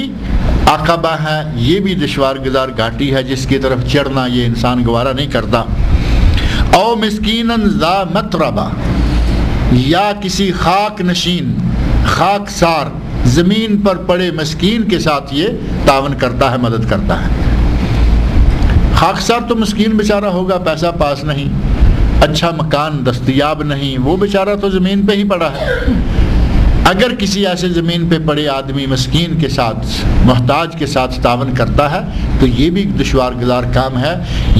عقبہ ہے، یہ بھی دشوار گزار گھاٹی ہے جس کی طرف چڑھنا یہ انسان گوارا نہیں کرتا۔ او مسکیناً ذا متربہ، یا کسی خاک نشین، خاک سار، زمین پر پڑے مسکین کے ساتھ یہ تعاون کرتا ہے، مدد کرتا ہے۔ خاکسار تو مسکین بیچارہ ہوگا، پیسہ پاس نہیں، اچھا مکان دستیاب نہیں، وہ بیچارہ تو زمین پہ ہی پڑا ہے۔ اگر کسی ایسے زمین پہ پڑے آدمی مسکین کے ساتھ، محتاج کے ساتھ تعاون کرتا ہے تو یہ بھی دشوار گزار کام ہے،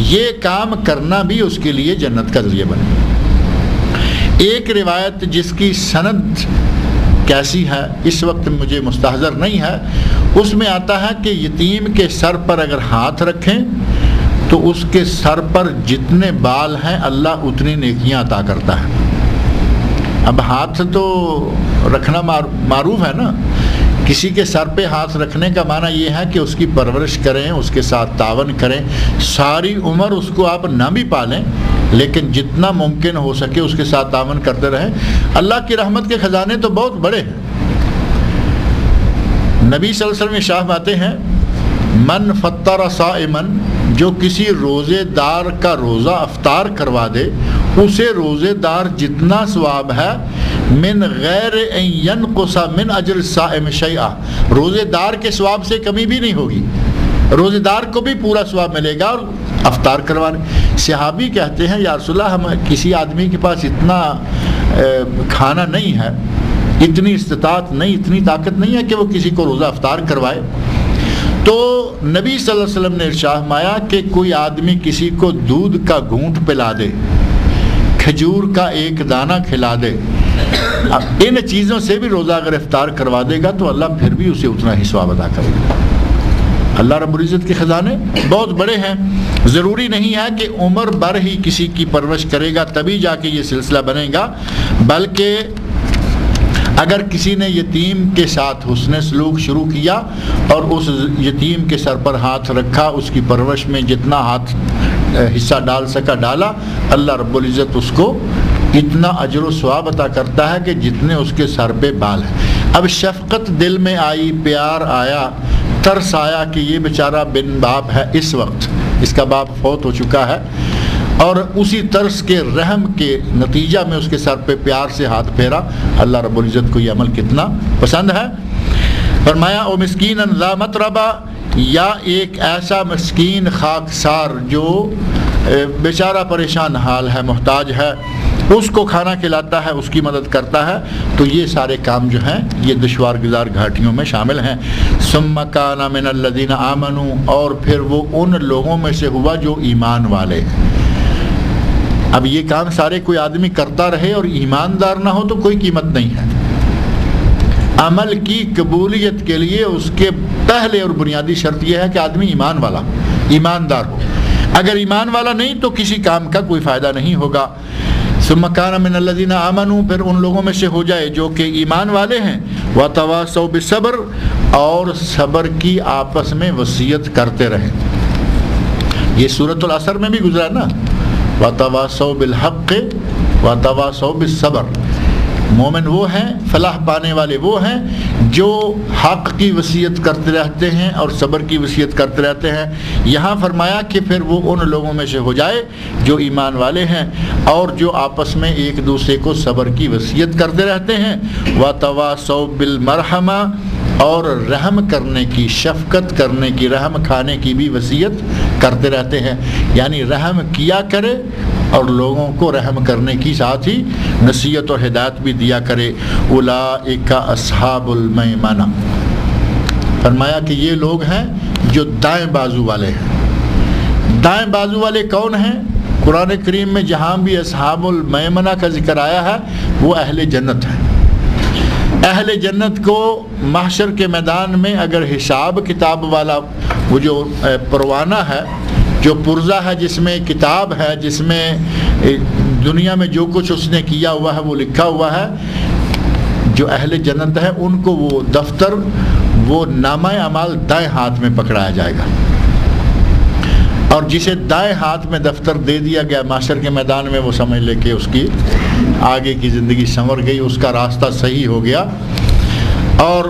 یہ کام کرنا بھی اس کے لیے جنت کا ذریعہ بنے۔ ایک روایت جس کی سند کیسی ہے اس وقت مجھے مستحضر نہیں ہے، اس میں آتا ہے کہ یتیم کے سر پر اگر ہاتھ رکھیں تو اس کے سر پر جتنے بال ہیں اللہ اتنی نیکیاں عطا کرتا ہے۔ اب ہاتھ تو رکھنا معروف ہے نا، کسی کے سر پہ ہاتھ رکھنے کا معنی یہ ہے کہ اس کی پرورش کریں، اس کے ساتھ تعاون کریں، ساری عمر اس کو آپ نہ بھی پالیں لیکن جتنا ممکن ہو سکے اس کے ساتھ تعاون کرتے رہیں۔ اللہ کی رحمت کے خزانے تو بہت بڑے ہیں۔ نبی صلی اللہ علیہ وسلم ارشاد فرماتے ہیں من فطر صائما، جو کسی روزے دار کا روزہ افطار کروا دے، اسے روزے دار جتنا ثواب ہے من غیر ان ینقص من اجر الصائم شیئا، روزے دار کے ثواب سے کمی بھی نہیں ہوگی، روزے دار کو بھی پورا ثواب ملے گا۔ اور افطار کروانے، صحابی کہتے ہیں یا رسول اللہ، ہم کسی آدمی کے پاس اتنا کھانا نہیں ہے، اتنی استطاعت نہیں، اتنی طاقت نہیں ہے کہ وہ کسی کو روزہ افطار کروائے، تو نبی صلی اللہ علیہ وسلم نے ارشاد فرمایا کہ کوئی آدمی کسی کو دودھ کا گھونٹ پلا دے، کھجور کا ایک دانہ کھلا دے، ان چیزوں سے بھی روزہ اگر افطار کروا دے گا تو اللہ پھر بھی اسے اتنا ہی ثواب عطا کرے گا۔ اللہ رب العزت کے خزانے بہت بڑے ہیں۔ ضروری نہیں ہے کہ عمر بھر ہی کسی کی پرورش کرے گا تبھی جا کے یہ سلسلہ بنے گا، بلکہ اگر کسی نے یتیم کے ساتھ حسن سلوک شروع کیا اور اس یتیم کے سر پر ہاتھ رکھا، اس کی پرورش میں جتنا ہاتھ حصہ ڈال سکا ڈالا، اللہ رب العزت اس کو اتنا اجر و ثواب عطا کرتا ہے کہ جتنے اس کے سر پہ بال ہیں۔ اب شفقت دل میں آئی، پیار آیا، ترس آیا کہ یہ بیچارہ بن باپ ہے، اس وقت اس کا باپ فوت ہو چکا ہے، اور اسی ترس کے رحم کے نتیجہ میں اس کے سر پہ پیار سے ہاتھ پھیرا۔ اللہ رب العزت کو یہ عمل کتنا پسند ہے۔ فرمایا او مسکیناً ذا متربہ، یا ایک ایسا مسکین خاکسار جو بیچارہ پریشان حال ہے، محتاج ہے، اس کو کھانا کھلاتا ہے، اس کی مدد کرتا ہے، تو یہ سارے کام جو ہیں یہ دشوار گزار گھاٹیوں میں شامل ہیں۔ ثم کان من الذین آمنوا، اور پھر وہ ان لوگوں میں سے ہوا جو ایمان والے ہیں۔ اب یہ کام سارے کوئی آدمی کرتا رہے اور ایماندار نہ ہو تو کوئی قیمت نہیں ہے۔ عمل کی قبولیت کے لیے اس کے پہلے اور بنیادی شرط یہ ہے کہ آدمی ایمان والا، ایماندار ہو۔ اگر ایمان والا نہیں تو کسی کام کا کوئی فائدہ نہیں ہوگا۔ ثم کان من الذین آمنوا، پھر ان لوگوں میں سے ہو جائے جو کہ ایمان والے ہیں، وتواصوا بالصبر، اور صبر کی آپس میں وصیت کرتے رہیں۔ یہ سورۃ العصر میں بھی گزرا نا، وتواصوا بالحق وتواصوا بالصبر۔ مومن وہ ہیں، فلاح پانے والے وہ ہیں جو حق کی وصیت کرتے رہتے ہیں اور صبر کی وصیت کرتے رہتے ہیں۔ یہاں فرمایا کہ پھر وہ ان لوگوں میں سے ہو جائے جو ایمان والے ہیں اور جو آپس میں ایک دوسرے کو صبر کی وصیت کرتے رہتے ہیں۔ وَتَوَاصَوْا بِالْمَرْحَمَةِ، اور رحم کرنے کی، شفقت کرنے کی، رحم کھانے کی بھی وصیت کرتے رہتے ہیں، یعنی رحم کیا کرے اور لوگوں کو رحم کرنے کی ساتھ ہی نصیحت اور ہدایت بھی دیا کرے۔ اولئک اصحاب المیمنہ، فرمایا کہ یہ لوگ ہیں جو دائیں بازو والے ہیں۔ دائیں بازو والے کون ہیں؟ قرآن کریم میں جہاں بھی اصحاب المیمنہ کا ذکر آیا ہے وہ اہل جنت ہیں۔ اہل جنت کو محشر کے میدان میں اگر حساب کتاب والا وہ جو پروانہ ہے، جو پرزہ ہے، جس میں کتاب ہے، جس میں دنیا میں جو کچھ اس نے کیا ہوا ہے وہ لکھا ہوا ہے، جو اہل جنت ہے ان کو وہ دفتر، وہ نامہ اعمال دائیں ہاتھ میں پکڑایا جائے گا، اور جسے دائیں ہاتھ میں دفتر دے دیا گیا محشر کے میدان میں، وہ سمجھ لے کہ اس کی آگے کی زندگی سنور گئی، اس کا راستہ صحیح ہو گیا۔ اور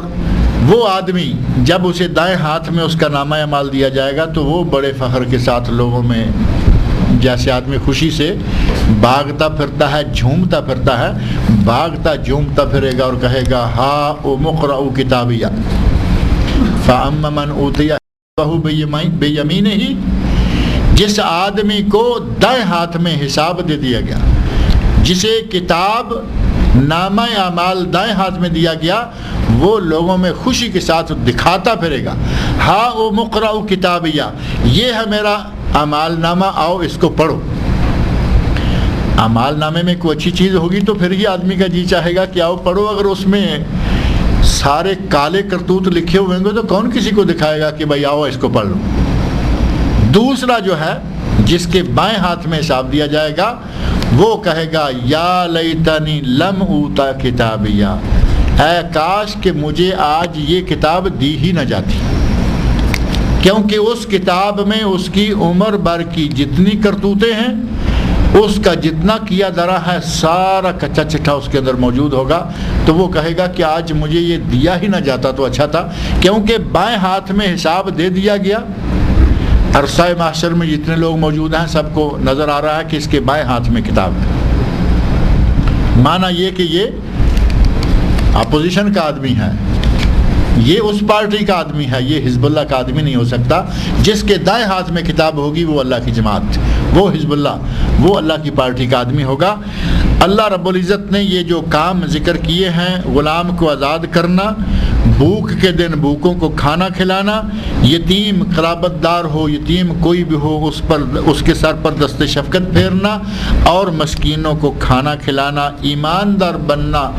وہ آدمی جب اسے دائیں ہاتھ میں اس کا نامہ اعمال دیا جائے گا تو وہ بڑے فخر کے ساتھ لوگوں میں، جیسے آدمی خوشی سے بھاگتا پھرتا ہے، جھومتا پھرتا ہے، بھاگتا جھومتا پھرے گا اور کہے گا ہا او مقرؤ کتابیہ فاما من اوتی کتابہ بیمینہ۔ جس آدمی کو دائیں ہاتھ میں حساب دے دیا گیا، جسے کتاب نامہ اعمال دائیں ہاتھ میں دیا گیا، وہ لوگوں میں خوشی کے ساتھ دکھاتا پھرے گا ہا او مقرؤ کتابیہ، یہ ہے میرا اعمال نامہ، آؤ اس کو پڑھو۔ اعمال نامے میں کوئی اچھی چیز ہوگی تو پھر ہی آدمی کا جی چاہے گا کہ آؤ پڑھو، اگر اس میں سارے کالے کرتوت لکھے ہوئے ہوں گے تو کون کسی کو دکھائے گا کہ بھائی آؤ اس کو پڑھ لو۔ دوسرا جو ہے جس کے بائیں ہاتھ میں حساب دیا جائے گا، وہ کہے گا یا لیتنی لم اوتا کتابیہ، اے کاش کہ مجھے آج یہ کتاب دی ہی نہ جاتی، کیونکہ اس کتاب میں اس کی عمر بھر کی جتنی کرتوتیں ہیں، اس کا جتنا کیا درا ہے، سارا کچا چٹھا اس کے اندر موجود ہوگا۔ تو وہ کہے گا کہ آج مجھے یہ دیا ہی نہ جاتا تو اچھا تھا، کیونکہ بائیں ہاتھ میں حساب دے دیا گیا۔ عرصہ محشر میں جتنے لوگ موجود ہیں سب کو نظر آ رہا ہے کہ اس کے بائیں ہاتھ میں کتاب ہے۔ معنی یہ کہ یہ اپوزیشن کا آدمی ہے، یہ اس پارٹی کا آدمی ہے، یہ حزب اللہ کا آدمی نہیں ہو سکتا۔ جس کے دائیں ہاتھ میں کتاب ہوگی وہ اللہ کی جماعت، وہ حزب اللہ، وہ اللہ کی پارٹی کا آدمی ہوگا۔ اللہ رب العزت نے یہ جو کام ذکر کیے ہیں، غلام کو آزاد کرنا، بھوک کے دن بھوکوں کو کھانا کھلانا، یتیم قرابت دار ہو، یتیم کوئی بھی ہو، اس کے سر پر دست شفقت پھیرنا اور مسکینوں کو کھانا کھلانا، ایماندار بننا،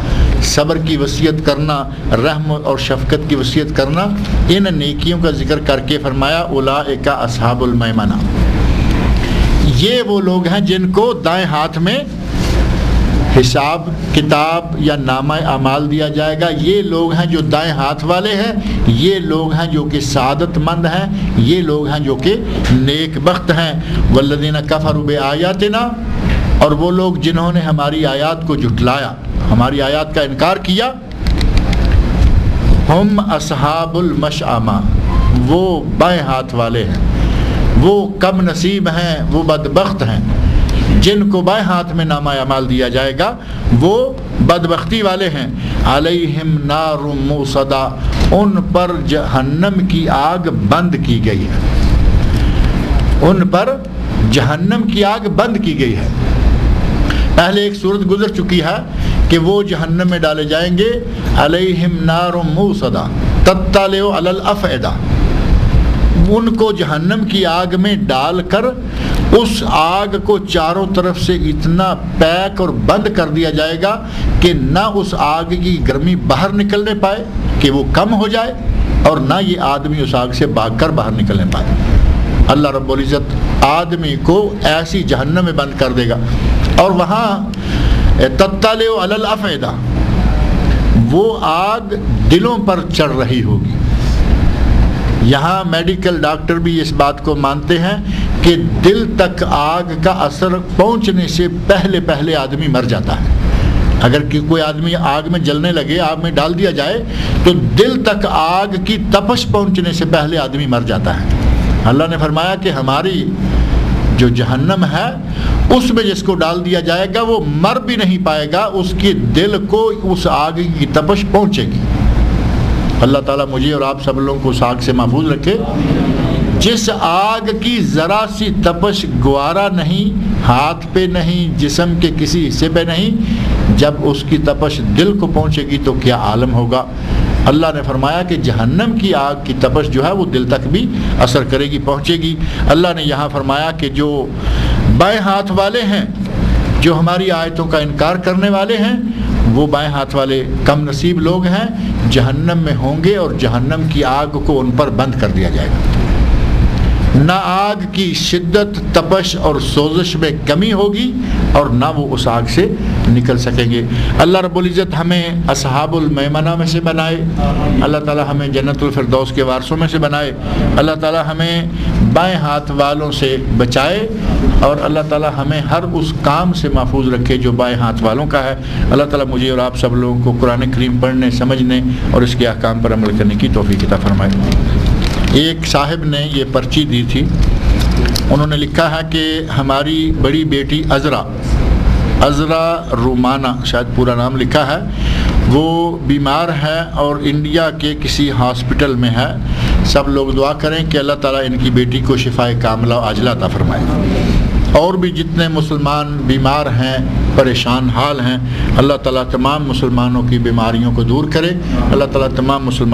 صبر کی وصیت کرنا، رحم اور شفقت کی وصیت کرنا، ان نیکیوں کا ذکر کر کے فرمایا اولئک اصحاب المیمنہ، یہ وہ لوگ ہیں جن کو دائیں ہاتھ میں حساب کتاب یا نامہ اعمال دیا جائے گا۔ یہ لوگ ہیں جو دائیں ہاتھ والے ہیں، یہ لوگ ہیں جو کہ سعادت مند ہیں، یہ لوگ ہیں جو کہ نیک بخت ہیں۔ والذین کفروا بآیاتنا، اور وہ لوگ جنہوں نے ہماری آیات کو جھٹلایا، ہماری آیات کا انکار کیا، ہم اصحاب المشأمہ، وہ بائیں ہاتھ والے ہیں، وہ کم نصیب ہیں، وہ بدبخت ہیں۔ جن کو بائیں ہاتھ میں نامہ اعمال دیا جائے گا وہ بدبختی والے ہیں۔ علیہم نار موصدہ، ان پر جہنم کی آگ بند کی گئی ہے، ان پر جہنم کی آگ بند کی گئی ہے۔ پہلے ایک صورت گزر چکی ہے کہ وہ جہنم میں ڈالے جائیں گے۔ علیہم نار موصدہ تطلع علی الافئدہ، ان کو جہنم کی آگ میں ڈال کر اس آگ کو چاروں طرف سے اتنا پیک اور بند کر دیا جائے گا کہ نہ اس آگ کی گرمی باہر نکلنے پائے کہ وہ کم ہو جائے، اور نہ یہ آدمی اس آگ سے بھاگ کر باہر نکلنے پائے۔ اللہ رب العزت آدمی کو ایسی جہنم میں بند کر دے گا، اور وہاں تطلع علی الافئدہ، وہ آگ دلوں پر چڑھ رہی ہوگی۔ یہاں میڈیکل ڈاکٹر بھی اس بات کو مانتے ہیں کہ دل تک آگ کا اثر پہنچنے سے پہلے آدمی مر جاتا ہے۔ اگر کوئی آدمی آگ میں جلنے لگے، آگ میں ڈال دیا جائے تو دل تک آگ کی تپش پہنچنے سے پہلے آدمی مر جاتا ہے۔ اللہ نے فرمایا کہ ہماری جو جہنم ہے اس میں جس کو ڈال دیا جائے گا وہ مر بھی نہیں پائے گا، اس کے دل کو اس آگ کی تپش پہنچے گی، اللہ تعالیٰ مجھے اور آپ سب لوگوں کو اس آگ سے محفوظ رکھے جس آگ کی ذرا سی تپش گوارا نہیں، ہاتھ پہ نہیں، جسم کے کسی حصے پہ نہیں، جب اس کی تپش دل کو پہنچے گی تو کیا عالم ہوگا۔ اللہ نے فرمایا کہ جہنم کی آگ کی تپش جو ہے وہ دل تک بھی اثر کرے گی، پہنچے گی۔ اللہ نے یہاں فرمایا کہ جو بائیں ہاتھ والے ہیں، جو ہماری آیتوں کا انکار کرنے والے ہیں، وہ بائیں ہاتھ والے کم نصیب لوگ ہیں، جہنم میں ہوں گے اور جہنم کی آگ کو ان پر بند کر دیا جائے گا۔ نہ آگ کی شدت، تپش اور سوزش میں کمی ہوگی اور نہ وہ اس آگ سے نکل سکیں گے۔ اللہ رب العزت ہمیں اصحاب المیمنہ میں سے بنائے، اللہ تعالی ہمیں جنت الفردوس کے وارثوں میں سے بنائے، اللہ تعالی ہمیں بائیں ہاتھ والوں سے بچائے اور اللہ تعالی ہمیں ہر اس کام سے محفوظ رکھے جو بائیں ہاتھ والوں کا ہے۔ اللہ تعالی مجھے اور آپ سب لوگوں کو قرآن کریم پڑھنے، سمجھنے اور اس کے احکام پر عمل کرنے کی توفیق عطا فرمائے۔ ایک صاحب نے یہ پرچی دی تھی، انہوں نے لکھا ہے کہ ہماری بڑی بیٹی عذرا رومانہ، شاید پورا نام لکھا ہے، وہ بیمار ہے اور انڈیا کے کسی ہاسپٹل میں ہے۔ سب لوگ دعا کریں کہ اللہ تعالیٰ ان کی بیٹی کو شفائے کاملہ و عاجلہ عطا فرمائے۔ اور بھی جتنے مسلمان بیمار ہیں، پریشان حال ہیں، اللہ تعالیٰ تمام مسلمانوں کی بیماریوں کو دور کرے، اللہ تعالیٰ تمام مسلمان